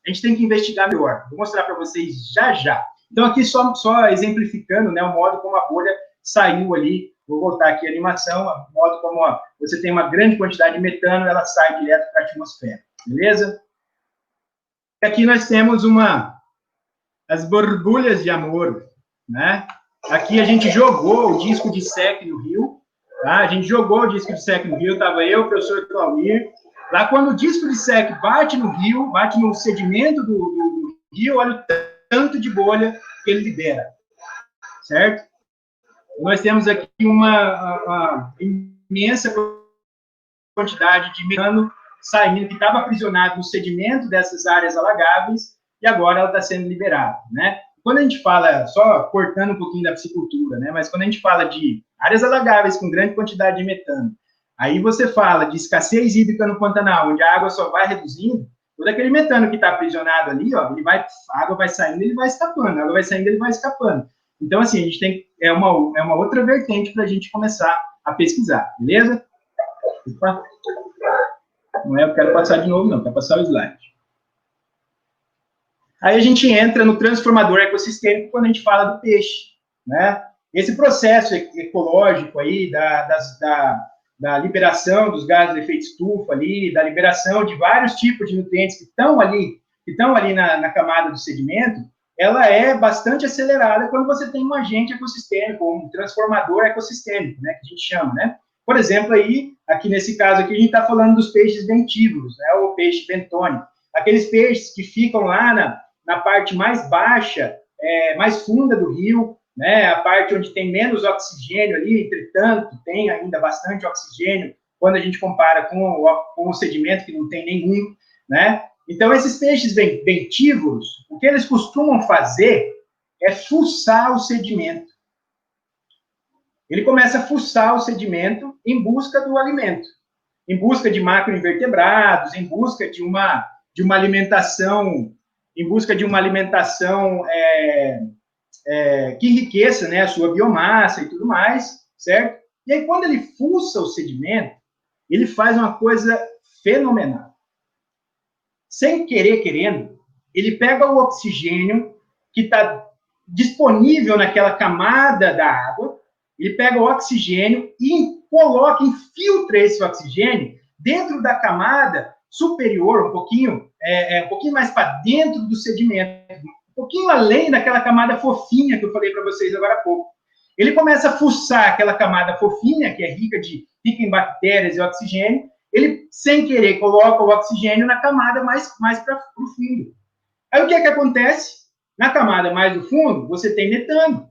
a gente tem que investigar melhor. Vou mostrar para vocês já. Então, aqui só exemplificando, né, o modo como a bolha saiu ali. Vou voltar aqui a animação, o modo como você tem uma grande quantidade de metano, ela sai direto para a atmosfera, beleza? Aqui nós temos as borbulhas de amor, né? Aqui a gente jogou o disco de SEC no rio, tá? A gente jogou o disco de SEC no rio, estava eu, o professor Claudir. Lá, quando o disco de SEC bate no rio, bate no sedimento do rio, olha o tanto de bolha que ele libera, certo? Nós temos aqui uma imensa quantidade de metano saindo, que estava aprisionado no sedimento dessas áreas alagáveis, e agora ela está sendo liberada, né? Quando a gente fala, só cortando um pouquinho da piscicultura, né? Mas quando a gente fala de áreas alagáveis com grande quantidade de metano, aí você fala de escassez hídrica no Pantanal, onde a água só vai reduzindo, todo aquele metano que está aprisionado ali, ó, a água vai saindo, ele vai escapando, a água vai saindo, ele vai escapando. Então, assim, a gente tem, é uma outra vertente para a gente começar a pesquisar, beleza? Opa. Não é, eu quero passar de novo, não, quero passar o slide. Aí a gente entra no transformador ecossistêmico quando a gente fala do peixe, né? Esse processo ecológico aí da liberação dos gases de efeito estufa ali, da liberação de vários tipos de nutrientes que estão ali na camada do sedimento, ela é bastante acelerada quando você tem um agente ecossistêmico, um transformador ecossistêmico, né, que a gente chama, né? Por exemplo, aí, aqui nesse caso aqui, a gente está falando dos peixes bentívoros, né, ou peixe bentônico. Aqueles peixes que ficam lá na parte mais baixa, mais funda do rio, né, a parte onde tem menos oxigênio ali, entretanto, tem ainda bastante oxigênio quando a gente compara com o sedimento, que não tem nenhum, né? Então, esses peixes bentívoros, o que eles costumam fazer é fuçar o sedimento. Ele começa a fuçar o sedimento em busca do alimento, em busca de macroinvertebrados, em busca de uma alimentação, que enriqueça, né, a sua biomassa e tudo mais, certo? E aí, quando ele fuça o sedimento, ele faz uma coisa fenomenal. Sem querer, querendo, ele pega o oxigênio que está disponível naquela camada da água, ele pega o oxigênio e infiltra esse oxigênio dentro da camada superior, um pouquinho mais para dentro do sedimento, um pouquinho além daquela camada fofinha que eu falei para vocês agora há pouco. Ele começa a fuçar aquela camada fofinha, que é rica em bactérias e oxigênio, ele, sem querer, coloca o oxigênio na camada mais para o fundo. Aí o que é que acontece? Na camada mais do fundo, você tem metano.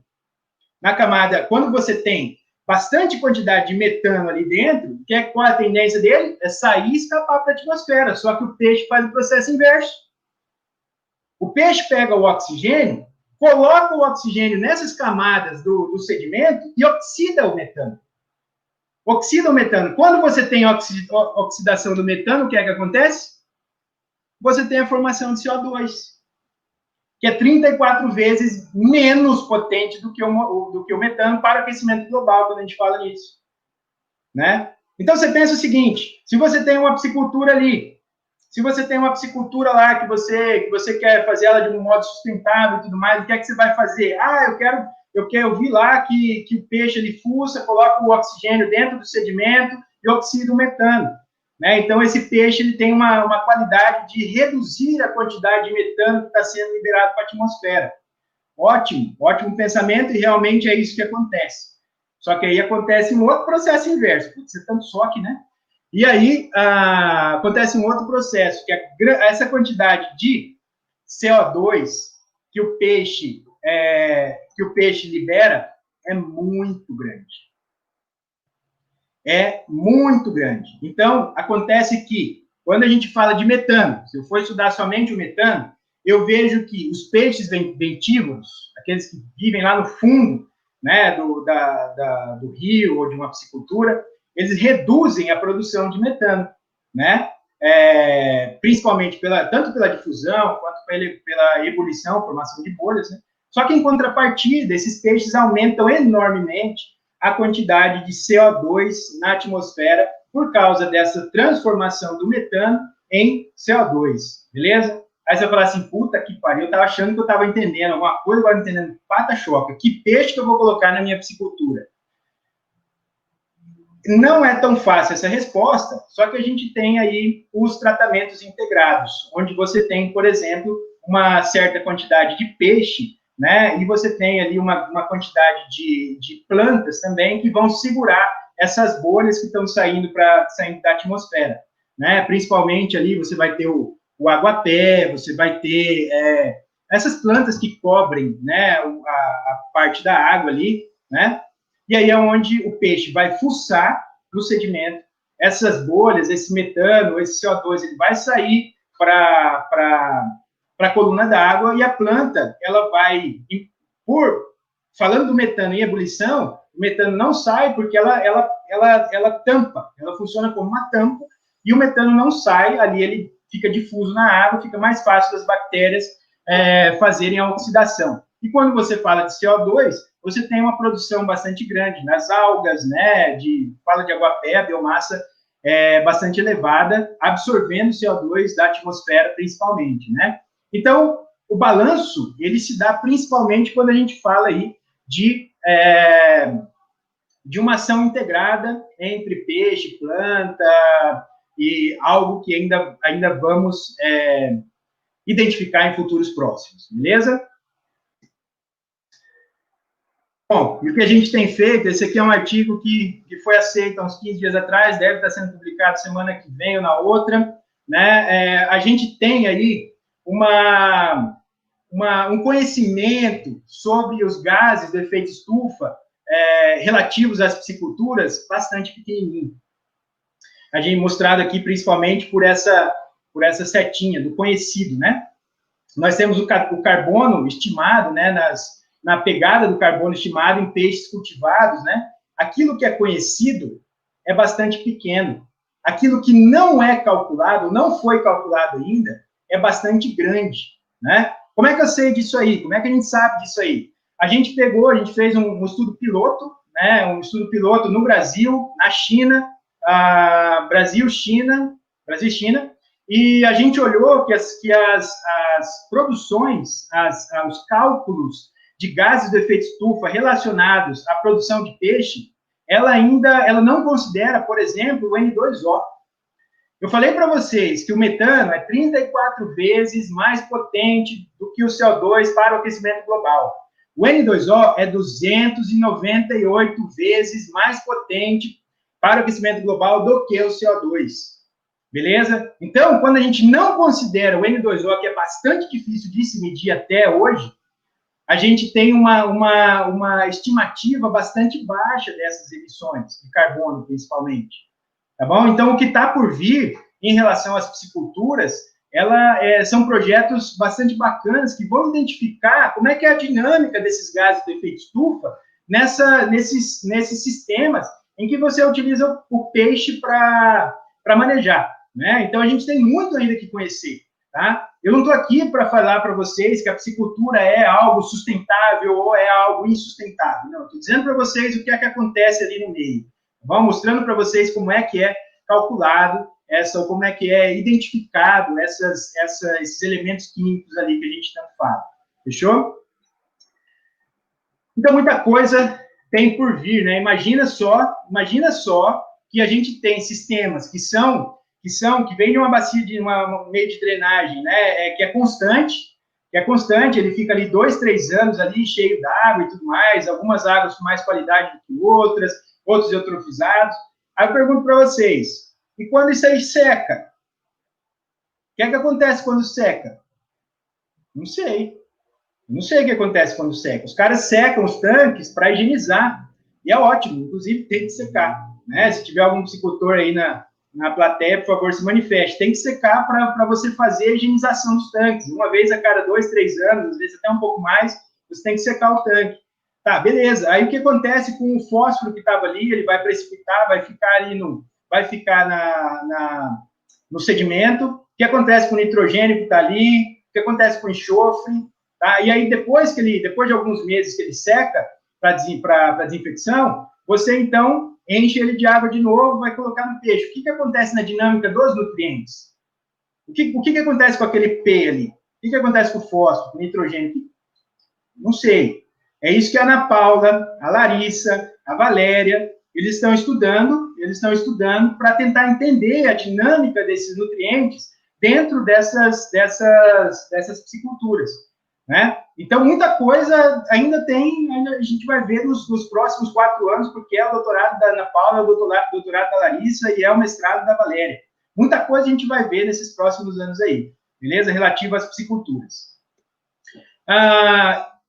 Na camada, quando você tem bastante quantidade de metano ali dentro, qual é a tendência dele? É sair e escapar para a atmosfera, só que o peixe faz o processo inverso. O peixe pega o oxigênio, coloca o oxigênio nessas camadas do sedimento e oxida o metano. Oxida o metano. Quando você tem oxidação do metano, o que é que acontece? Você tem a formação de CO2, que é 34 vezes menos potente do que o metano para o aquecimento global, quando a gente fala nisso. Né? Então, você pensa o seguinte, se você tem uma piscicultura ali, se você tem uma piscicultura lá que você quer fazer ela de um modo sustentável e tudo mais, o que é que você vai fazer? Eu vi lá que o peixe ele fuça, coloca o oxigênio dentro do sedimento e oxida o metano. Né? Então, esse peixe ele tem uma qualidade de reduzir a quantidade de metano que está sendo liberado para a atmosfera. Ótimo, ótimo pensamento, e realmente é isso que acontece. Só que aí acontece um outro processo inverso. Putz, é tanto soque, né? E aí acontece um outro processo, que essa quantidade de CO2 que o peixe libera é muito grande. É muito grande. Então, acontece que, quando a gente fala de metano, se eu for estudar somente o metano, eu vejo que os peixes bentívoros, aqueles que vivem lá no fundo, né, do rio ou de uma piscicultura, eles reduzem a produção de metano, né? Principalmente tanto pela difusão, quanto pela ebulição, formação de bolhas, né? Só que, em contrapartida, esses peixes aumentam enormemente a quantidade de CO2 na atmosfera por causa dessa transformação do metano em CO2, beleza? Aí você vai falar assim, puta que pariu, eu tava achando que eu tava entendendo alguma coisa, agora entendendo pata-choca. Que peixe que eu vou colocar na minha piscicultura? Não é tão fácil essa resposta, só que a gente tem aí os tratamentos integrados, onde você tem, por exemplo, uma certa quantidade de peixe, né? E você tem ali uma quantidade de plantas também que vão segurar essas bolhas que estão saindo da atmosfera, né? Principalmente ali você vai ter o aguapé, você vai ter essas plantas que cobrem, né, a parte da água ali, né? E aí é onde o peixe vai fuçar no sedimento essas bolhas, esse metano, esse CO2, ele vai sair para a coluna d'água, e a planta, ela vai, falando do metano em ebulição, o metano não sai porque ela tampa, ela funciona como uma tampa, e o metano não sai, ali ele fica difuso na água, fica mais fácil das bactérias fazerem a oxidação. E quando você fala de CO2, você tem uma produção bastante grande nas algas, né, fala de aguapé, a biomassa bastante elevada, absorvendo CO2 da atmosfera, principalmente, né? Então, o balanço, ele se dá principalmente quando a gente fala aí de de uma ação integrada entre peixe, planta e algo que ainda vamos identificar em futuros próximos, beleza? Bom, e o que a gente tem feito, esse aqui é um artigo que foi aceito há uns 15 dias atrás, deve estar sendo publicado semana que vem ou na outra, né? A gente tem aí um conhecimento sobre os gases do efeito estufa relativos às pisciculturas bastante pequenininho. A gente mostrado aqui principalmente por essa setinha do conhecido, né? Nós temos o carbono estimado, né, na pegada do carbono estimado em peixes cultivados, né? Aquilo que é conhecido é bastante pequeno. Aquilo que não é calculado, não foi calculado ainda, é bastante grande, né? Como é que eu sei disso aí? Como é que a gente sabe disso aí? A gente fez um estudo piloto, né? Um estudo piloto no Brasil, na China, Brasil e China, e a gente olhou que as produções, os cálculos de gases do efeito estufa relacionados à produção de peixe, ela não considera, por exemplo, o N2O. Eu falei para vocês que o metano é 34 vezes mais potente do que o CO2 para o aquecimento global. O N2O é 298 vezes mais potente para o aquecimento global do que o CO2. Beleza? Então, quando a gente não considera o N2O, que é bastante difícil de se medir até hoje, a gente tem uma estimativa bastante baixa dessas emissões, de carbono, principalmente. Tá bom? Então, o que está por vir em relação às pisciculturas, são projetos bastante bacanas que vão identificar como é que é a dinâmica desses gases de efeito estufa nesses sistemas em que você utiliza o peixe para manejar, né? Então, a gente tem muito ainda que conhecer, tá? Eu não estou aqui para falar para vocês que a piscicultura é algo sustentável ou é algo insustentável. Não, estou dizendo para vocês o que é que acontece ali no meio. Tá bom? Mostrando para vocês como é que é calculado como é que é identificado esses elementos químicos ali que a gente tanto fala. Fechou? Então, muita coisa tem por vir, né? Imagina só que a gente tem sistemas que vêm de uma bacia, de um meio de drenagem, né? Que é constante, ele fica ali 2, 3 anos ali, cheio d'água e tudo mais, algumas águas com mais qualidade do que outros eutrofizados. Aí eu pergunto para vocês, e quando isso aí seca? O que é que acontece quando seca? Não sei. Não sei o que acontece quando seca. Os caras secam os tanques para higienizar. E é ótimo, inclusive tem que secar, né? Se tiver algum piscicultor aí na plateia, por favor, se manifeste. Tem que secar para você fazer a higienização dos tanques. Uma vez a cada 2, 3 anos, às vezes até um pouco mais, você tem que secar o tanque. Tá, beleza. Aí o que acontece com o fósforo que estava ali? Ele vai precipitar, vai ficar no sedimento. O que acontece com o nitrogênio que está ali? O que acontece com o enxofre? Tá? E aí, depois de alguns meses que ele seca para desinfecção, você, então, enche ele de água de novo, vai colocar no peixe. O que acontece na dinâmica dos nutrientes? O que acontece com aquele P ali? O que acontece com o fósforo, com o nitrogênio? Não sei. É isso que a Ana Paula, a Larissa, a Valéria, eles estão estudando para tentar entender a dinâmica desses nutrientes dentro dessas pisciculturas, né? Então, muita coisa ainda a gente vai ver nos próximos 4 anos, porque é o doutorado da Ana Paula, é o doutorado da Larissa e é o mestrado da Valéria. Muita coisa a gente vai ver nesses próximos anos aí, beleza? Relativo às pisciculturas.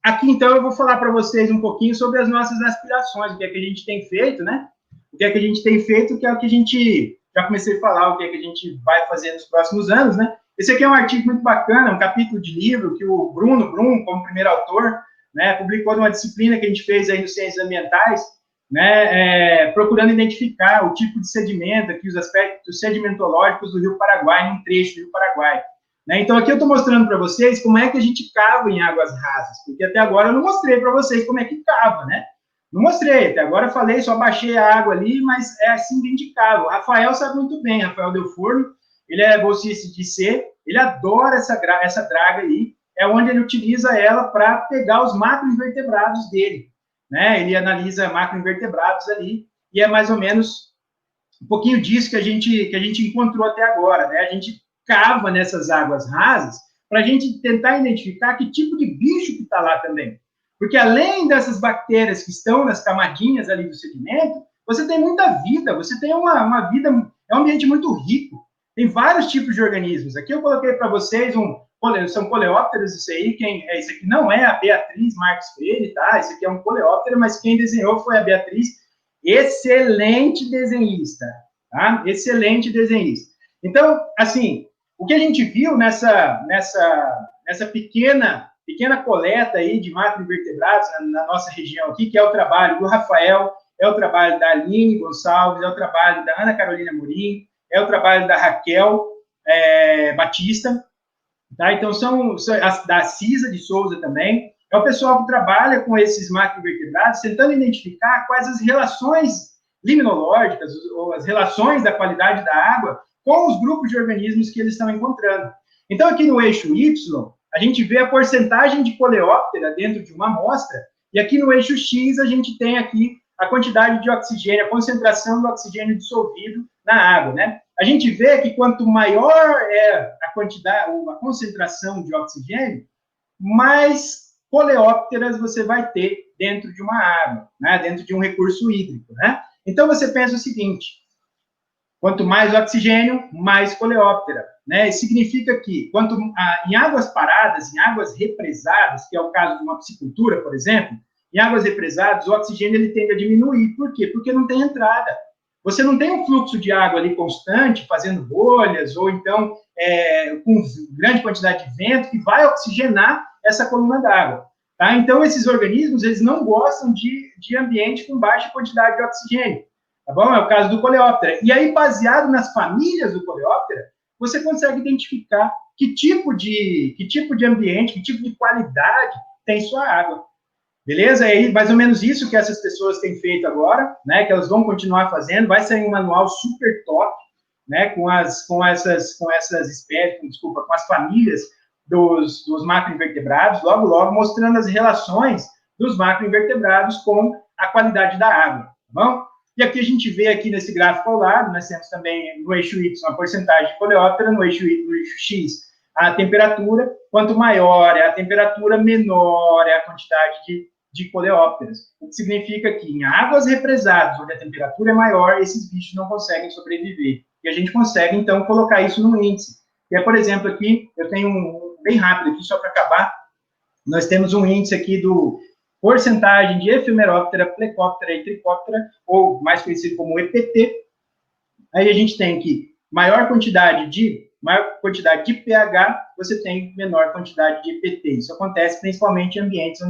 Aqui, então, eu vou falar para vocês um pouquinho sobre as nossas aspirações, o que é que a gente tem feito, né? O que é que a gente tem feito, que é o que a gente... Já comecei a falar o que é que a gente vai fazer nos próximos anos, né? Esse aqui é um artigo muito bacana, um capítulo de livro que o Bruno Brum, como primeiro autor, né, publicou numa disciplina que a gente fez aí no Ciências Ambientais, né, procurando identificar o tipo de sedimento, aqui os aspectos sedimentológicos do Rio Paraguai, num trecho do Rio Paraguai. Né? Então, aqui eu estou mostrando para vocês como é que a gente cava em águas rasas, porque até agora eu não mostrei para vocês como é que cava, né? Não mostrei, até agora eu falei, só baixei a água ali, mas é assim que a gente cava. O Rafael sabe muito bem, Rafael Del Forno, ele é bolsista de C, ele adora essa draga aí, é onde ele utiliza ela para pegar os macroinvertebrados dele. né? Ele analisa macroinvertebrados ali, e é mais ou menos um pouquinho disso que a gente encontrou até agora, né? A gente cava nessas águas rasas para a gente tentar identificar que tipo de bicho que está lá também. Porque além dessas bactérias que estão nas camadinhas ali do sedimento, você tem muita vida, você tem uma vida, é um ambiente muito rico. Tem vários tipos de organismos. Aqui eu coloquei para vocês são coleópteros, isso aqui não é a Beatriz Marques Freire, tá? Isso aqui é um coleóptero, mas quem desenhou foi a Beatriz, excelente desenhista, tá? Excelente desenhista. Então, assim, o que a gente viu nessa pequena coleta aí de macroinvertebrados na nossa região aqui, que é o trabalho do Rafael, é o trabalho da Aline Gonçalves, é o trabalho da Ana Carolina Morim, é o trabalho da Raquel Batista, tá? Então, são da Cisa de Souza também, é o pessoal que trabalha com esses macroinvertebrados, tentando identificar quais as relações liminológicas, ou as relações da qualidade da água com os grupos de organismos que eles estão encontrando. Então, aqui no eixo Y, a gente vê a porcentagem de coleóptera dentro de uma amostra, e aqui no eixo X, a gente tem aqui a quantidade de oxigênio, a concentração do oxigênio dissolvido na água, né? A gente vê que quanto maior é a quantidade, ou a concentração de oxigênio, mais coleópteras você vai ter dentro de uma água, né? Dentro de um recurso hídrico, né? Então, você pensa o seguinte: quanto mais oxigênio, mais coleóptera, né? Isso significa que, em águas paradas, em águas represadas, que é o caso de uma piscicultura, por exemplo, em águas represadas, o oxigênio ele tende a diminuir. Por quê? Porque não tem entrada. Você não tem um fluxo de água ali constante, fazendo bolhas, ou então com grande quantidade de vento, que vai oxigenar essa coluna d'água. Tá? Então, esses organismos, eles não gostam de ambiente com baixa quantidade de oxigênio. Tá bom? É o caso do coleóptera. E aí, baseado nas famílias do coleóptera, você consegue identificar que tipo de ambiente, que tipo de qualidade tem sua água. Beleza? É aí mais ou menos isso que essas pessoas têm feito agora, né? Que elas vão continuar fazendo. Vai sair um manual super top, né? Com essas espécies, desculpa, com as famílias dos macroinvertebrados, logo, mostrando as relações dos macroinvertebrados com a qualidade da água, tá bom? E aqui a gente vê aqui nesse gráfico ao lado, nós temos também no eixo Y a porcentagem de coleóptera, no eixo X a temperatura. Quanto maior é a temperatura, menor é a quantidade de coleópteras. O que significa que em águas represadas, onde a temperatura é maior, esses bichos não conseguem sobreviver. E a gente consegue, então, colocar isso no índice. E, por exemplo, aqui, eu tenho bem rápido aqui, só para acabar, nós temos um índice aqui do porcentagem de efemeróptera, plecóptera e tricóptera, ou mais conhecido como EPT. Aí a gente tem que maior quantidade de pH, você tem menor quantidade de EPT. Isso acontece principalmente em ambientes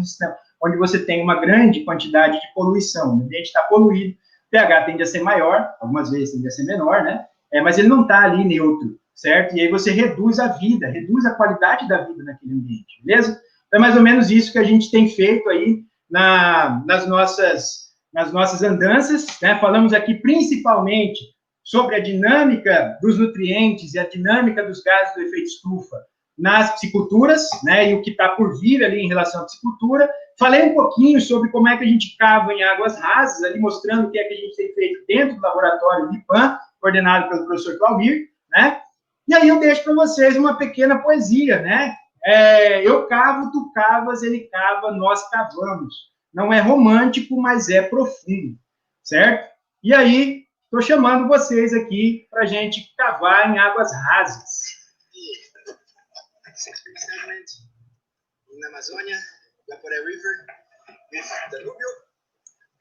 onde você tem uma grande quantidade de poluição. O ambiente está poluído, o pH tende a ser maior, algumas vezes tende a ser menor, né? Mas ele não está ali neutro, certo? E aí você reduz a vida, reduz a qualidade da vida naquele ambiente, beleza? Então, é mais ou menos isso que a gente tem feito aí nas nossas andanças, né? Falamos aqui principalmente sobre a dinâmica dos nutrientes e a dinâmica dos gases do efeito estufa nas pisciculturas, né? E o que está por vir ali em relação à piscicultura. Falei um pouquinho sobre como é que a gente cava em águas rasas, ali mostrando o que é que a gente tem feito dentro do laboratório IPAM, coordenado pelo professor Claumir, né? E aí eu deixo para vocês uma pequena poesia, né? Eu cavo, tu cavas, ele cava, nós cavamos. Não é romântico, mas é profundo, certo? E aí, estou chamando vocês aqui para a gente cavar em águas rasas. Na Amazônia, Guaporé River, with Danúbio.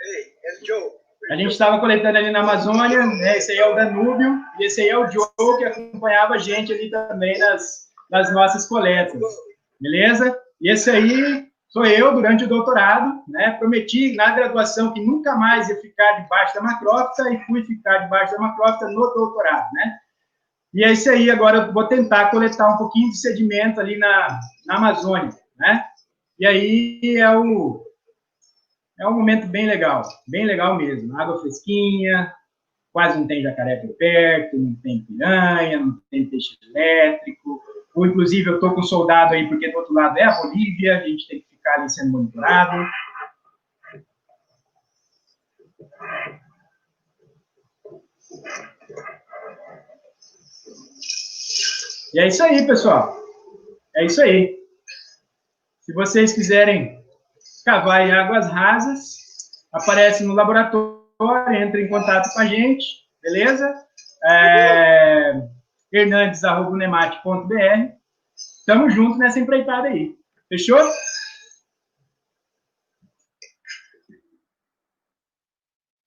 Hey, é Joe. A gente estava coletando ali na Amazônia, né? Esse aí é o Danúbio, e esse aí é o Joe, que acompanhava a gente ali também nas nossas coletas, beleza? E esse aí sou eu durante o doutorado, né? Prometi na graduação que nunca mais ia ficar debaixo da macrófita e fui ficar debaixo da macrófita no doutorado, né? E é isso aí, agora eu vou tentar coletar um pouquinho de sedimento ali na Amazônia, né? E aí é um momento bem legal mesmo. Água fresquinha, quase não tem jacaré por perto, não tem piranha, não tem peixe elétrico. Ou, inclusive, eu estou com um soldado aí, porque do outro lado é a Bolívia, a gente tem que ficar ali sendo monitorado. E é isso aí, pessoal. É isso aí. Se vocês quiserem cavar em águas rasas, aparece no laboratório, entra em contato com a gente, beleza? hernandes@unemate.br. Tamo junto nessa empreitada aí. Fechou?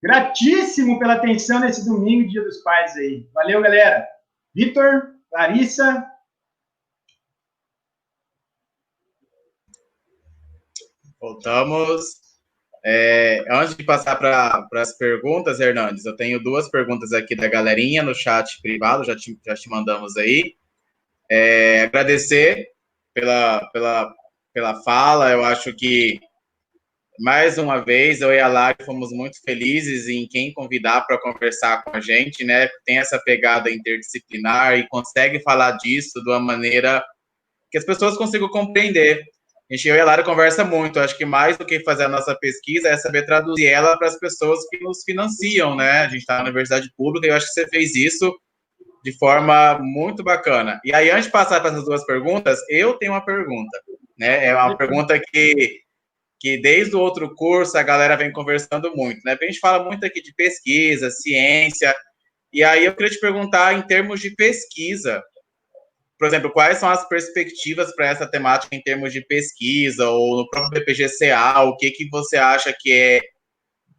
Gratíssimo pela atenção nesse domingo, Dia dos Pais aí. Valeu, galera. Vitor, Larissa. Voltamos. Antes de passar para as perguntas, Hernandes, eu tenho 2 perguntas aqui da galerinha no chat privado, já te mandamos aí. Agradecer pela fala, eu acho que, mais uma vez, eu e a Lari fomos muito felizes em quem convidar para conversar com a gente, né? Tem essa pegada interdisciplinar e consegue falar disso de uma maneira que as pessoas consigam compreender. Eu e a Lara conversa muito, acho que mais do que fazer a nossa pesquisa é saber traduzir ela para as pessoas que nos financiam, né? A gente está na universidade pública e eu acho que você fez isso de forma muito bacana. E aí, antes de passar para essas 2 perguntas, eu tenho uma pergunta, né? É uma pergunta que desde o outro curso a galera vem conversando muito, né? A gente fala muito aqui de pesquisa, ciência, e aí eu queria te perguntar, em termos de pesquisa, por exemplo, quais são as perspectivas para essa temática em termos de pesquisa, ou no próprio BPGCA, o que você acha que é,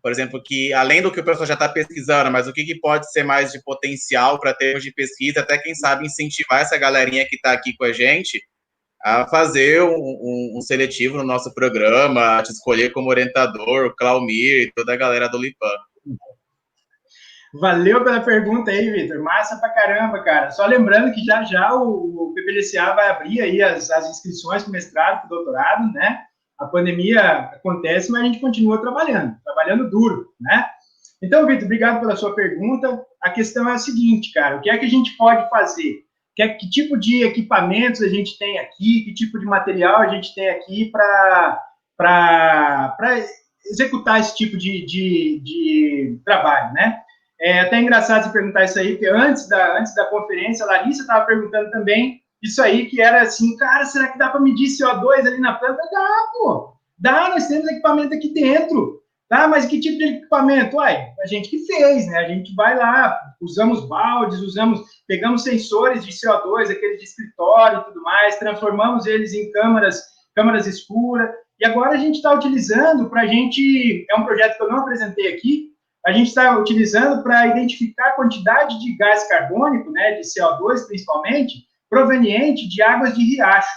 por exemplo, que além do que o pessoal já está pesquisando, mas o que pode ser mais de potencial para termos de pesquisa, até quem sabe incentivar essa galerinha que está aqui com a gente a fazer um seletivo no nosso programa, a te escolher como orientador, o Claumir e toda a galera do Lipan. Valeu pela pergunta aí, Vitor. Massa pra caramba, cara. Só lembrando que já o PPGCA vai abrir aí as inscrições para o mestrado, para o doutorado, né? A pandemia acontece, mas a gente continua trabalhando duro, né? Então, Vitor, obrigado pela sua pergunta. A questão é a seguinte, cara, o que é que a gente pode fazer? Que tipo de equipamentos a gente tem aqui, que tipo de material a gente tem aqui para executar esse tipo de trabalho, né? É até engraçado você perguntar isso aí, porque antes da conferência, a Larissa estava perguntando também isso aí, que era assim, cara, será que dá para medir CO2 ali na planta? Dá, pô! Dá, nós temos equipamento aqui dentro. Tá, mas que tipo de equipamento? Uai, a gente que fez, né? A gente vai lá, usamos baldes, pegamos sensores de CO2, aqueles de escritório e tudo mais, transformamos eles em câmaras escuras, e agora a gente está utilizando para a gente, é um projeto que eu não apresentei aqui, a gente está utilizando para identificar a quantidade de gás carbônico, né, de CO2 principalmente, proveniente de águas de riacho,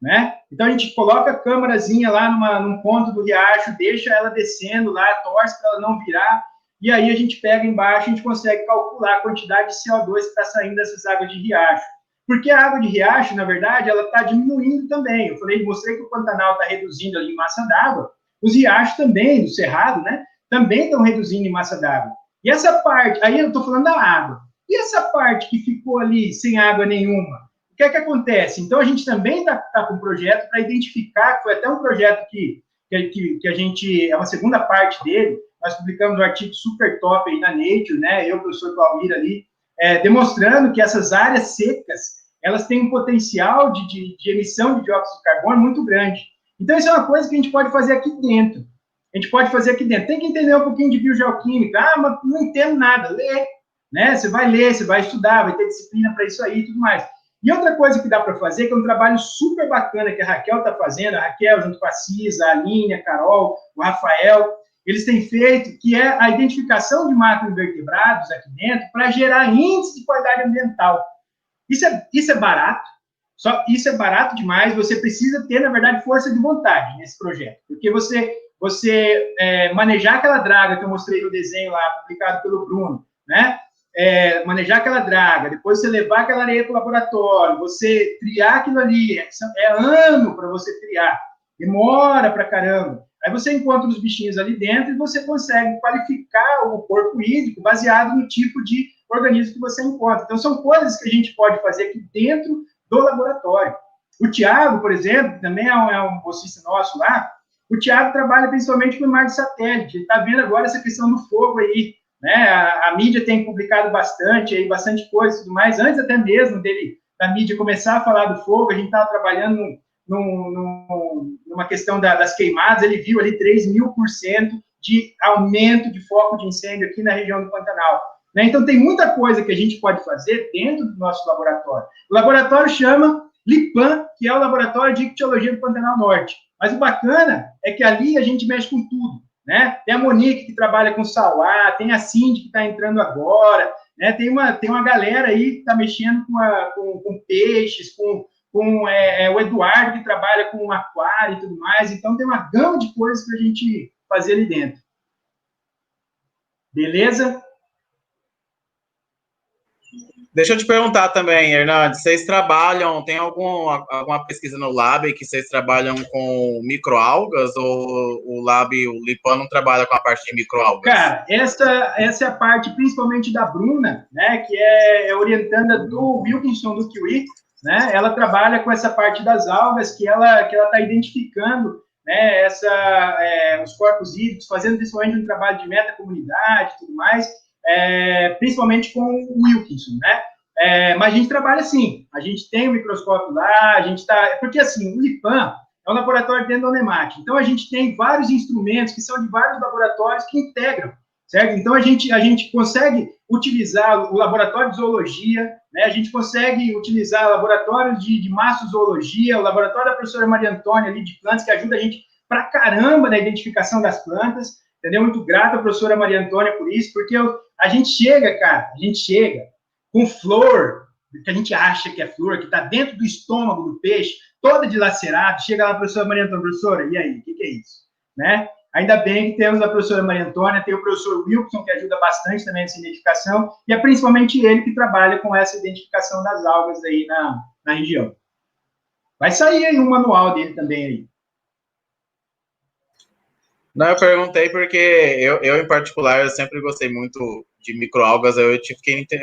né? Então, a gente coloca a câmerazinha lá num ponto do riacho, deixa ela descendo lá, torce para ela não virar, e aí a gente pega embaixo, a gente consegue calcular a quantidade de CO2 que está saindo dessas águas de riacho. Porque a água de riacho, na verdade, ela está diminuindo também. Eu mostrei que o Pantanal está reduzindo ali em massa d'água, os riachos também, do Cerrado, né? Também estão reduzindo em massa d'água. E essa parte, aí eu estou falando da água, e essa parte que ficou ali sem água nenhuma? O que é que acontece? Então, a gente também está com um projeto para identificar, foi até um projeto que a gente, é uma segunda parte dele, nós publicamos um artigo super top aí na Nature, né, eu, o professor Claumir ali, demonstrando que essas áreas secas, elas têm um potencial de emissão de dióxido de carbono muito grande. Então, isso é uma coisa que a gente pode fazer aqui dentro. Tem que entender um pouquinho de biogeoquímica. Ah, mas não entendo nada. Lê, né? Você vai ler, você vai estudar, vai ter disciplina para isso aí e tudo mais. E outra coisa que dá para fazer, que é um trabalho super bacana que a Raquel está fazendo, a Raquel junto com a Cisa, a Aline, a Carol, o Rafael, eles têm feito, que é a identificação de macroinvertebrados aqui dentro para gerar índice de qualidade ambiental. Isso é barato, isso é barato demais, você precisa ter, na verdade, força de vontade nesse projeto, porque você manejar aquela draga que eu mostrei no desenho lá, publicado pelo Bruno, né? Manejar aquela draga, depois você levar aquela areia para o laboratório, você triar aquilo ali, é ano para você triar, demora pra caramba. Aí você encontra os bichinhos ali dentro e você consegue qualificar o corpo hídrico baseado no tipo de organismo que você encontra. Então, são coisas que a gente pode fazer aqui dentro do laboratório. O Tiago, por exemplo, também é um bolsista nosso lá, o Tiago trabalha principalmente com imagem de satélite, ele está vendo agora essa questão do fogo aí, né? A mídia tem publicado bastante coisa e tudo mais, antes até mesmo dele da mídia começar a falar do fogo, a gente estava trabalhando numa questão das queimadas, ele viu ali 3.000% de aumento de foco de incêndio aqui na região do Pantanal. Né? Então, tem muita coisa que a gente pode fazer dentro do nosso laboratório. O laboratório chama LIPAN, que é o Laboratório de Ictiologia do Pantanal Norte. Mas o bacana é que ali a gente mexe com tudo. Né? Tem a Monique, que trabalha com Sauá, tem a Cindy, que está entrando agora, né? Tem uma galera aí que está mexendo com peixes, com o Eduardo, que trabalha com aquário e tudo mais. Então, tem uma gama de coisas para a gente fazer ali dentro. Beleza? Deixa eu te perguntar também, Hernandes, vocês trabalham, tem alguma pesquisa no Lab que vocês trabalham com microalgas, ou o Lab, o LIPAN, não trabalha com a parte de microalgas? Cara, essa é a parte principalmente da Bruna, né, que é orientanda do Wilkinson, do Kiwi, né, ela trabalha com essa parte das algas, que ela está identificando, né, os corpos hídricos, fazendo principalmente um trabalho de metacomunidade e tudo mais, principalmente com o Wilkinson, né? Mas a gente trabalha assim, a gente tem o microscópio lá, a gente está... Porque, assim, o LIPAN é um laboratório dentro da Unemate, então a gente tem vários instrumentos que são de vários laboratórios que integram, certo? Então a gente consegue utilizar o laboratório de zoologia, né? A gente consegue utilizar laboratórios de massozoologia, o laboratório da professora Maria Antônia ali de plantas, que ajuda a gente pra caramba na identificação das plantas, entendeu? Muito grato à professora Maria Antônia por isso, porque a gente chega com flor, que a gente acha que é flor, que está dentro do estômago do peixe, toda dilacerada, chega lá a professora Maria Antônia, professora, e aí, o que é isso? Né? Ainda bem que temos a professora Maria Antônia, tem o professor Wilson, que ajuda bastante também nessa identificação, e é principalmente ele que trabalha com essa identificação das algas aí na região. Vai sair aí um manual dele também aí. Não, eu perguntei porque eu em particular, eu sempre gostei muito de microalgas, eu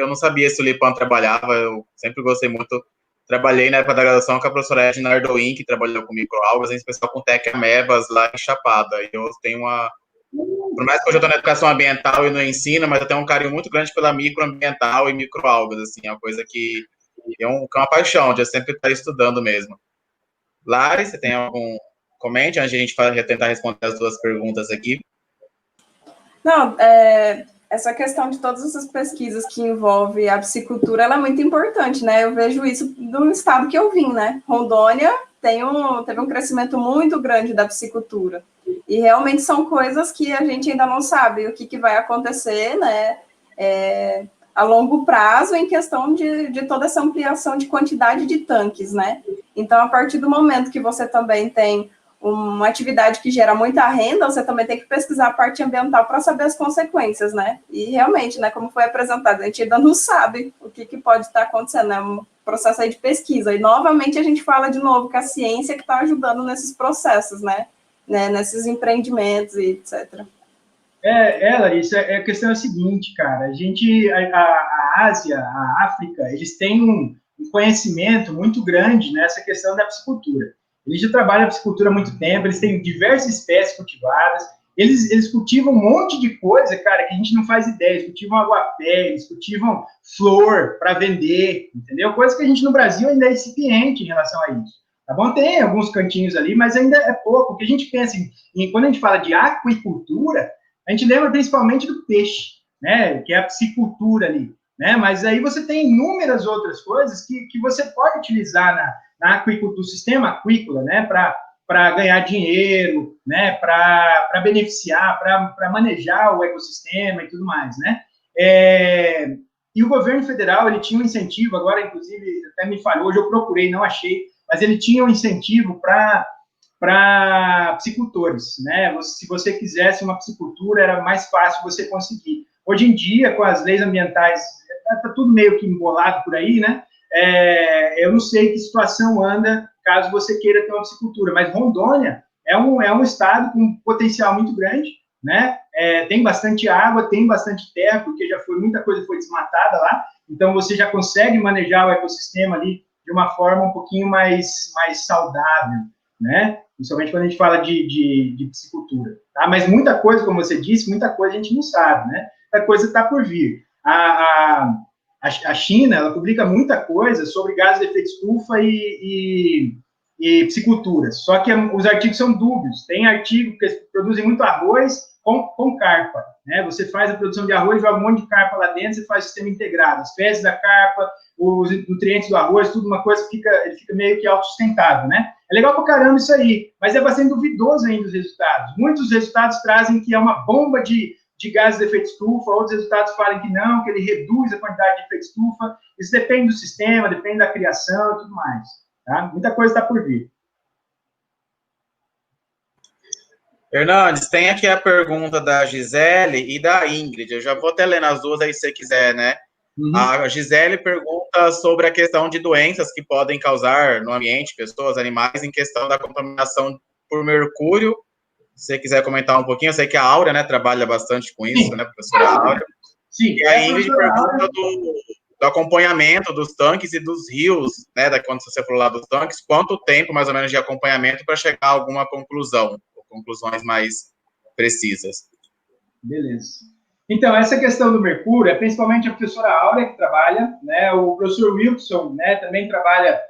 não sabia se o LIPAN trabalhava, eu sempre gostei muito, trabalhei na época da graduação com a professora Edna Ardoin, que trabalhou com microalgas, em especial com tec-amebas lá em Chapada, e eu tenho por mais que eu já estou na educação ambiental e no ensino, mas eu tenho um carinho muito grande pela microambiental e microalgas, assim, é uma coisa que é uma paixão, de eu sempre estar estudando mesmo. Lari, você tem algum... Comente, antes de a gente tentar responder as duas perguntas aqui. Não, essa questão de todas essas pesquisas que envolvem a piscicultura, ela é muito importante, né? Eu vejo isso do estado que eu vim, né? Rondônia teve um crescimento muito grande da piscicultura. E realmente são coisas que a gente ainda não sabe o que vai acontecer, né? A longo prazo, em questão de toda essa ampliação de quantidade de tanques, né? Então, a partir do momento que você também tem uma atividade que gera muita renda, você também tem que pesquisar a parte ambiental para saber as consequências, né? E realmente, né, como foi apresentado, a gente ainda não sabe o que pode estar acontecendo, é um processo aí de pesquisa. E, novamente, a gente fala de novo que a ciência que está ajudando nesses processos, né? Nesses empreendimentos e etc. Larissa, a questão é a seguinte, cara, a Ásia, a África, eles têm um conhecimento muito grande nessa questão da piscicultura. Eles já trabalham a piscicultura há muito tempo, eles têm diversas espécies cultivadas, eles cultivam um monte de coisa, cara, que a gente não faz ideia. Eles cultivam aguapé, eles cultivam flor para vender, entendeu? Coisa que a gente no Brasil ainda é incipiente em relação a isso. Tá bom? Tem alguns cantinhos ali, mas ainda é pouco. O que a gente pensa quando a gente fala de aquicultura, a gente lembra principalmente do peixe, né? Que é a piscicultura ali, né? Mas aí você tem inúmeras outras coisas que você pode utilizar na aquicultura, do sistema aquícola, né, para ganhar dinheiro, né, para beneficiar, para manejar o ecossistema e tudo mais, né? E o governo federal, ele tinha um incentivo, agora, inclusive, até me falhou, hoje eu procurei, não achei, mas ele tinha um incentivo para piscicultores, né? Se você quisesse uma piscicultura, era mais fácil você conseguir. Hoje em dia, com as leis ambientais, está tudo meio que embolado por aí, né? Eu não sei que situação anda caso você queira ter uma piscicultura, mas Rondônia é um estado com um potencial muito grande, né? Tem bastante água, tem bastante terra, porque muita coisa foi desmatada lá, então você já consegue manejar o ecossistema ali de uma forma um pouquinho mais saudável, né? Principalmente quando a gente fala de piscicultura, tá? Mas muita coisa, como você disse, muita coisa a gente não sabe, né? Muita coisa está por vir. A A China, ela publica muita coisa sobre gases de efeito estufa e pisciculturas, só que os artigos são dúbios. Tem artigo que produzem muito arroz com carpa, né? Você faz a produção de arroz, joga um monte de carpa lá dentro, você faz o sistema integrado, as fezes da carpa, os nutrientes do arroz, tudo uma coisa que ele fica meio que autossustentável, né? É legal pra caramba isso aí, mas é bastante duvidoso ainda os resultados. Muitos resultados trazem que é uma bomba de gases de efeito estufa, outros resultados falam que não, que ele reduz a quantidade de efeito estufa. Isso depende do sistema, depende da criação e tudo mais, tá? Muita coisa está por vir. Fernandes, tem aqui a pergunta da Gisele e da Ingrid. Eu já vou até ler nas duas aí se você quiser, né? Uhum. A Gisele pergunta sobre a questão de doenças que podem causar no ambiente, pessoas, animais, em questão da contaminação por mercúrio. Se você quiser comentar um pouquinho, eu sei que a Áurea, né, trabalha bastante com isso, sim, né, professora Áurea? Sim. E a Ingrid pergunta do acompanhamento dos tanques e dos rios, né, quando você falou lá dos tanques, quanto tempo, mais ou menos, de acompanhamento para chegar a alguma conclusão, ou conclusões mais precisas. Beleza. Então, essa questão do mercúrio, é principalmente a professora Áurea que trabalha, né, o professor Wilson, né, também trabalha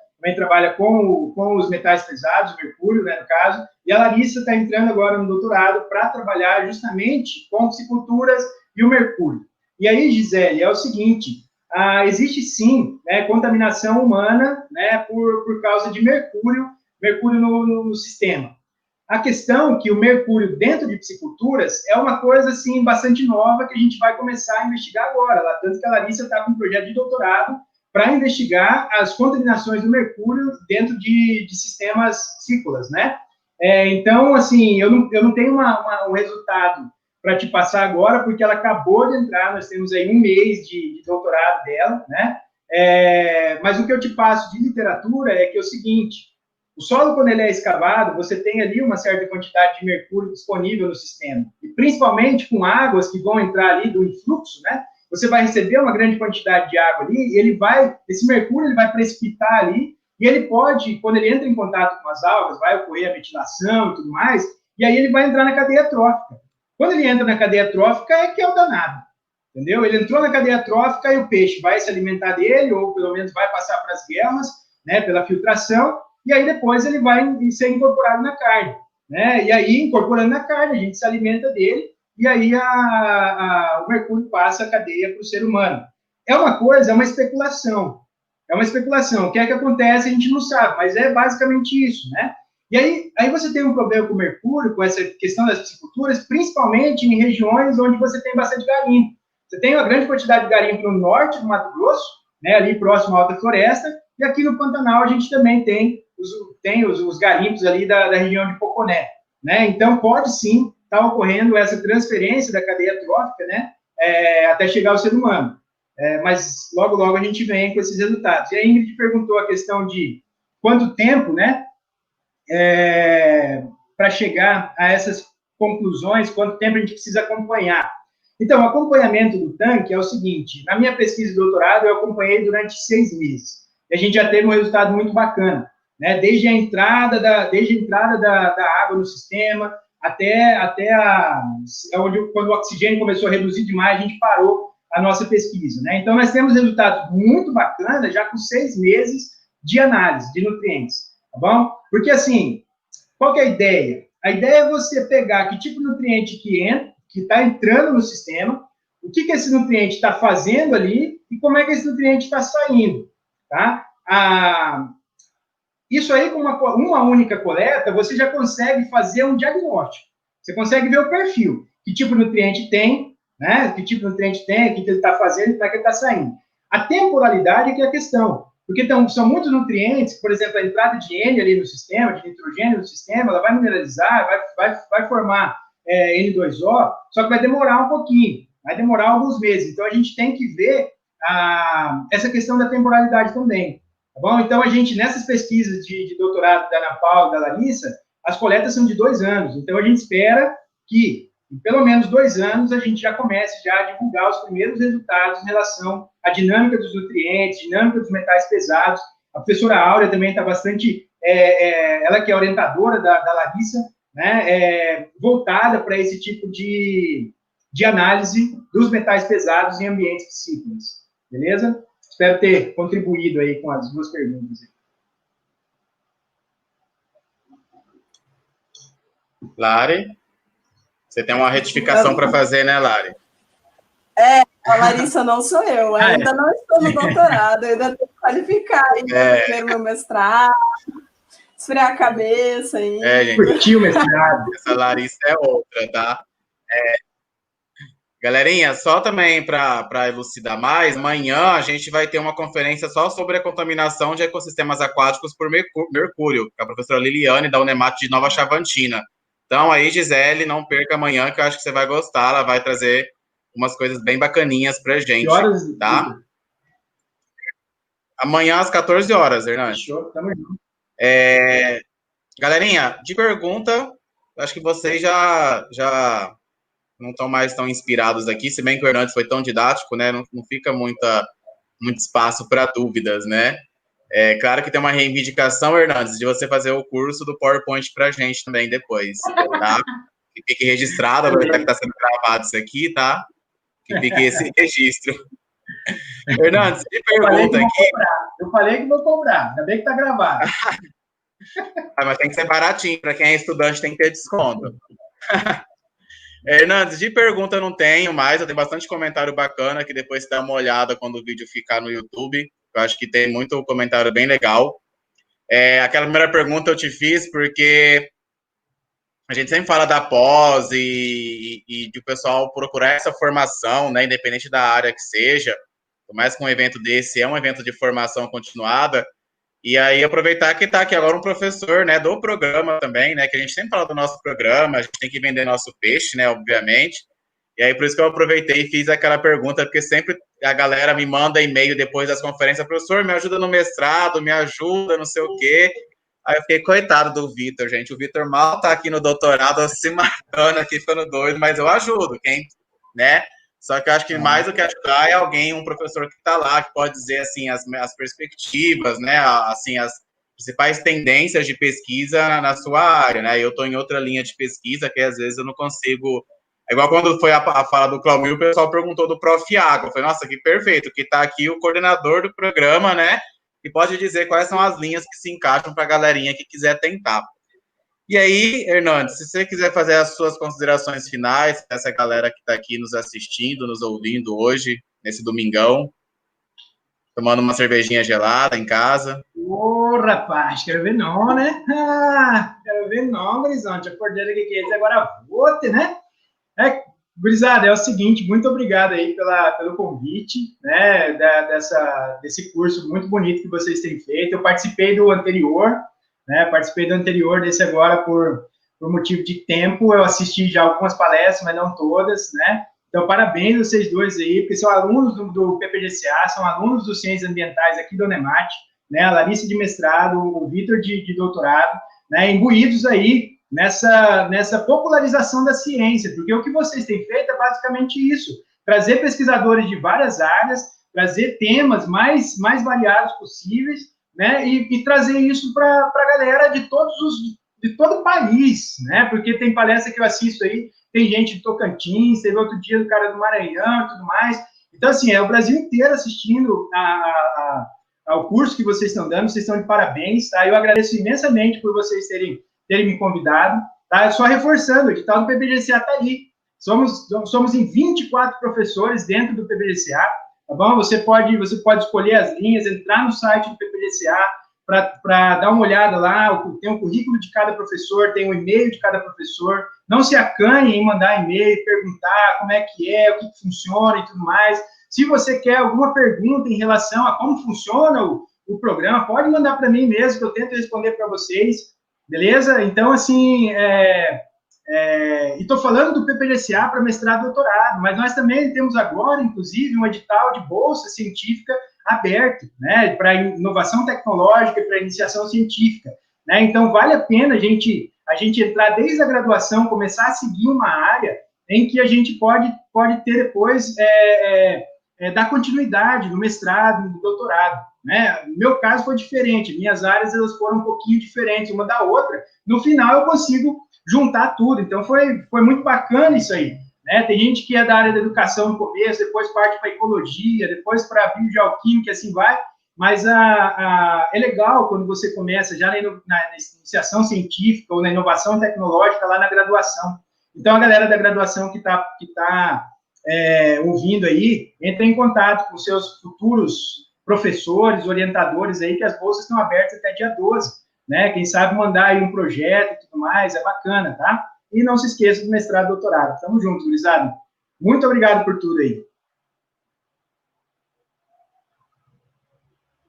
com os metais pesados, o mercúrio, né, no caso, e a Larissa está entrando agora no doutorado para trabalhar justamente com pisciculturas e o mercúrio. E aí, Gisele, é o seguinte, existe sim, né, contaminação humana, né, por causa de mercúrio no sistema. A questão é que o mercúrio dentro de pisciculturas é uma coisa, assim, bastante nova que a gente vai começar a investigar agora, tanto que a Larissa está com um projeto de doutorado para investigar as contaminações do mercúrio dentro de sistemas piscícolas, né? Então, assim, eu não tenho um resultado para te passar agora, porque ela acabou de entrar, nós temos aí um mês de doutorado dela, né? Mas o que eu te passo de literatura é que é o seguinte, o solo, quando ele é escavado, você tem ali uma certa quantidade de mercúrio disponível no sistema, e principalmente com águas que vão entrar ali do influxo, né? Você vai receber uma grande quantidade de água ali, e esse mercúrio ele vai precipitar ali, e ele pode, quando ele entra em contato com as algas, vai ocorrer a metilação e tudo mais, e aí ele vai entrar na cadeia trófica. Quando ele entra na cadeia trófica, é que é o danado, entendeu? Ele entrou na cadeia trófica e o peixe vai se alimentar dele, ou pelo menos vai passar para as guelras, né, pela filtração, e aí depois ele vai ser incorporado na carne, né? E aí, incorporando na carne, a gente se alimenta dele, e aí o mercúrio passa a cadeia para o ser humano. É uma especulação. É uma especulação. O que é que acontece, a gente não sabe, mas é basicamente isso, né? E aí você tem um problema com o mercúrio, com essa questão das pisciculturas, principalmente em regiões onde você tem bastante garimpo. Você tem uma grande quantidade de garimpo no norte do Mato Grosso, né, ali próximo à Alta Floresta, e aqui no Pantanal a gente também tem os garimpos ali da região de Poconé, né? Então pode sim estar ocorrendo essa transferência da cadeia trófica, né, até chegar ao ser humano. Mas logo, logo a gente vem com esses resultados. E a Ingrid perguntou a questão de quanto tempo, né, para chegar a essas conclusões, quanto tempo a gente precisa acompanhar. Então, o acompanhamento do tanque é o seguinte, na minha pesquisa de doutorado eu acompanhei durante 6 meses, e a gente já teve um resultado muito bacana, né, desde a entrada da água no sistema, até quando o oxigênio começou a reduzir demais, a gente parou a nossa pesquisa, né? Então, nós temos resultados muito bacanas, já com 6 meses de análise de nutrientes, tá bom? Porque, assim, qual que é a ideia? A ideia é você pegar que tipo de nutriente que está entrando no sistema, o que esse nutriente está fazendo ali e como é que esse nutriente está saindo, tá? Isso aí, com uma única coleta, você já consegue fazer um diagnóstico. Você consegue ver o perfil, que tipo de nutriente tem, né? Que tipo de nutriente tem, o que ele está fazendo e como é que ele está saindo. A temporalidade é que é a questão, porque então, são muitos nutrientes, por exemplo, a entrada de N ali no sistema, de nitrogênio no sistema, ela vai mineralizar, vai formar N2O, só que vai demorar um pouquinho, vai demorar alguns meses. Então, a gente tem que ver essa questão da temporalidade também. Tá bom? Então, a gente, nessas pesquisas de doutorado da Ana Paula e da Larissa, as coletas são de 2 anos. Então, a gente espera que, em pelo menos 2 anos, a gente já comece já a divulgar os primeiros resultados em relação à dinâmica dos nutrientes, dinâmica dos metais pesados. A professora Áurea também está bastante, ela que é orientadora da Larissa, né, voltada para esse tipo de análise dos metais pesados em ambientes piscícolas. beleza? Espero ter contribuído aí com as duas perguntas. Lari, você tem uma retificação para fazer, né, Lari? A Larissa não sou eu, ainda não estou no doutorado, ainda tenho que qualificar ainda primeiro meu mestrado, esfriar a cabeça ainda. Gente, curtiu o mestrado. Essa Larissa é outra, tá? Galerinha, só também para elucidar mais, amanhã a gente vai ter uma conferência só sobre a contaminação de ecossistemas aquáticos por mercúrio, com a professora Liliane, da Unemat de Nova Chavantina. Então, aí, Gisele, não perca amanhã, que eu acho que você vai gostar, ela vai trazer umas coisas bem bacaninhas pra gente, Que horas, tá? Amanhã, às 14 horas, Hernandes. Fechou, tamo junto. Galerinha, de pergunta, acho que vocês já não estão mais tão inspirados aqui, se bem que o Hernandes foi tão didático, né? Não fica muito espaço para dúvidas, né? É claro que tem uma reivindicação, Hernandes, de você fazer o curso do PowerPoint para a gente também depois, tá? Que fique registrado, aproveitar que está sendo gravado isso aqui, tá? Que fique esse registro. Hernandes, de pergunta aqui... Eu falei que vou cobrar, ainda bem que tá gravado. Mas tem que ser baratinho, para quem é estudante tem que ter desconto. Hernandes, de pergunta eu não tenho mais, eu tenho bastante comentário bacana, que depois você dá uma olhada quando o vídeo ficar no YouTube. Eu acho que tem muito comentário bem legal. Aquela primeira pergunta eu te fiz porque a gente sempre fala da pós e de o pessoal procurar essa formação, né, independente da área que seja, por mais que um evento desse é um evento de formação continuada, e aí aproveitar que está aqui agora um professor, né, do programa também, né, que a gente sempre fala do nosso programa, a gente tem que vender nosso peixe, né, obviamente. E aí, por isso que eu aproveitei e fiz aquela pergunta, porque sempre a galera me manda e-mail depois das conferências, professor, me ajuda no mestrado, me ajuda, não sei o quê. Aí eu fiquei, coitado do Vitor, gente. O Vitor mal tá aqui no doutorado, se matando aqui, ficando doido, mas eu ajudo, né? Só que eu acho que mais do que ajudar é alguém, um professor que tá lá, que pode dizer, assim, as perspectivas, né? Assim, as principais tendências de pesquisa na sua área, né? Eu tô em outra linha de pesquisa que às vezes eu não consigo... É igual quando foi a fala do Claumir, o pessoal perguntou do Prof. Iago. Eu falei, nossa, que perfeito, que está aqui o coordenador do programa, né? E pode dizer quais são as linhas que se encaixam para a galerinha que quiser tentar. E aí, Hernandes, se você quiser fazer as suas considerações finais, essa galera que está aqui nos assistindo, nos ouvindo hoje, nesse domingão, tomando uma cervejinha gelada em casa. Ô, rapaz, quero ver não, né? Quero ver não, Horizonte. Acordei aqui que eles agora vou ter, né? Gurizada, é o seguinte, muito obrigado aí pelo convite, né, desse curso muito bonito que vocês têm feito. Eu participei do anterior, né, desse agora por motivo de tempo. Eu assisti já algumas palestras, mas não todas, né. Então, parabéns a vocês dois aí, porque são alunos do PPGCA, são alunos dos Ciências Ambientais aqui do Unemat, né, a Larissa de mestrado, o Vitor de doutorado, né, imbuídos aí nessa popularização da ciência, porque o que vocês têm feito é basicamente isso, trazer pesquisadores de várias áreas, trazer temas mais variados possíveis, né, e trazer isso para a galera de todo o país, né, porque tem palestra que eu assisto aí, tem gente de Tocantins, teve outro dia do cara do Maranhão e tudo mais, então, assim, é o Brasil inteiro assistindo ao curso que vocês estão dando, vocês estão de parabéns, tá, eu agradeço imensamente por vocês terem me convidado, tá? Só reforçando, o edital do PPGCA está aí. Somos em 24 professores dentro do PPGCA, tá bom? Você pode escolher as linhas, entrar no site do PPGCA para dar uma olhada lá, tem o currículo de cada professor, tem o e-mail de cada professor. Não se acanhe em mandar e-mail, perguntar como é, o que funciona e tudo mais. Se você quer alguma pergunta em relação a como funciona o programa, pode mandar para mim mesmo, que eu tento responder para vocês. Beleza? Então, assim, e estou falando do PPGCA para mestrado e doutorado, mas nós também temos agora, inclusive, um edital de bolsa científica aberto, né, para inovação tecnológica e para iniciação científica, né? Então, vale a pena a gente entrar desde a graduação, começar a seguir uma área em que a gente pode ter depois, dar continuidade no mestrado, no doutorado, né? No meu caso foi diferente, minhas áreas elas foram um pouquinho diferentes uma da outra, no final eu consigo juntar tudo, então foi muito bacana isso aí, né? Tem gente que é da área da educação no começo, depois parte para ecologia, depois para biogeoquímica, assim vai. Mas é legal quando você começa já na iniciação científica ou na inovação tecnológica lá na graduação. Então, a galera da graduação que tá ouvindo aí, entra em contato com seus futuros professores, orientadores aí, que as bolsas estão abertas até dia 12, né? Quem sabe mandar aí um projeto e tudo mais, é bacana, tá? E não se esqueça do mestrado e doutorado. Tamo junto, gurizada. Muito obrigado por tudo aí.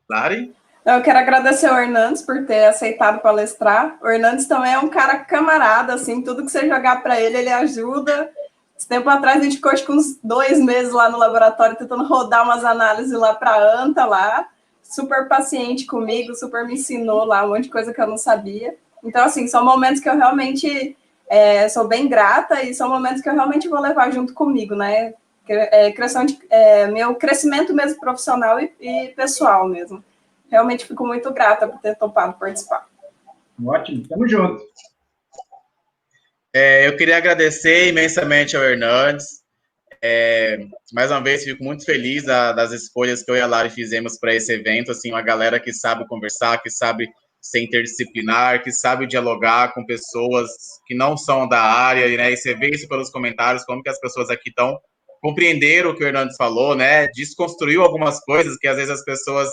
Lari? Eu quero agradecer ao Hernandes por ter aceitado palestrar. O Hernandes também é um cara camarada, assim, tudo que você jogar para ele, ele ajuda. Esse tempo atrás a gente ficou acho que uns 2 meses lá no laboratório tentando rodar umas análises lá para a ANTA lá, super paciente comigo, super me ensinou lá um monte de coisa que eu não sabia. Então, assim, são momentos que eu realmente sou bem grata e são momentos que eu realmente vou levar junto comigo, né? Meu crescimento mesmo profissional e pessoal mesmo. Realmente fico muito grata por ter topado participar. Ótimo, tamo junto. Eu queria agradecer imensamente ao Hernandes. Mais uma vez, fico muito feliz das escolhas que eu e a Lari fizemos para esse evento. Assim, uma galera que sabe conversar, que sabe ser interdisciplinar, que sabe dialogar com pessoas que não são da área, né? E você vê isso pelos comentários, como que as pessoas aqui estão compreenderam o que o Hernandes falou, né? Desconstruiu algumas coisas que às vezes as pessoas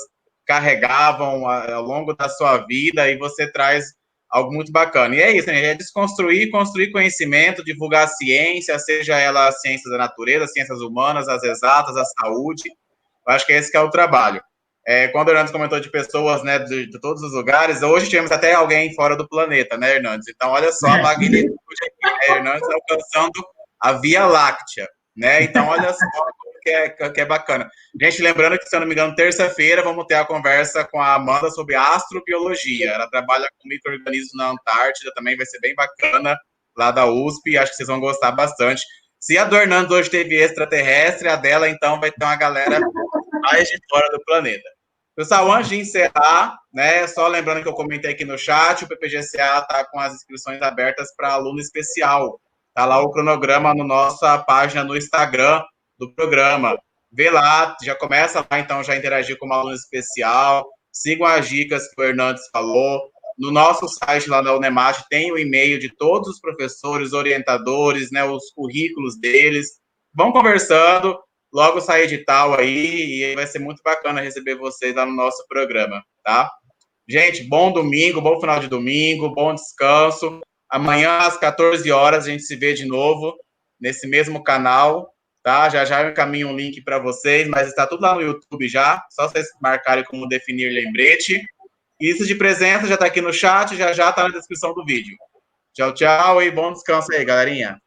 carregavam ao longo da sua vida e você traz algo muito bacana. E é isso, né? É desconstruir, construir conhecimento, divulgar a ciência, seja ela as ciências da natureza, as ciências humanas, as exatas, a saúde. Eu acho que esse que é o trabalho. Quando o Hernandes comentou de pessoas, né, de todos os lugares, hoje tivemos até alguém fora do planeta, né, Hernandes? Então, olha só a magnitude aqui, né? Hernandes alcançando a Via Láctea, né? Então, olha só que é bacana. Gente, lembrando que, se eu não me engano, terça-feira vamos ter a conversa com a Amanda sobre astrobiologia. Ela trabalha com micro-organismos na Antártida, também vai ser bem bacana, lá da USP, acho que vocês vão gostar bastante. Se a do Hernandes hoje teve extraterrestre, a dela, então, vai ter uma galera mais de fora do planeta. Pessoal, antes de encerrar, né, só lembrando que eu comentei aqui no chat, o PPGCA está com as inscrições abertas para aluno especial. Está lá o cronograma na nossa página no Instagram do programa. Vê lá, já começa lá, então, já interagir com uma aluno especial. Sigam as dicas que o Hernandes falou. No nosso site lá da Unemat tem o e-mail de todos os professores, orientadores, né, os currículos deles. Vão conversando. Logo sai edital aí e vai ser muito bacana receber vocês lá no nosso programa, tá? Gente, bom domingo, bom final de domingo, bom descanso. Amanhã, às 14 horas, a gente se vê de novo nesse mesmo canal, tá? Já eu encaminho um link para vocês, mas está tudo lá no YouTube já, só vocês marcarem como definir lembrete. Isso de presença já está aqui no chat, já está na descrição do vídeo. Tchau, tchau e bom descanso aí, galerinha.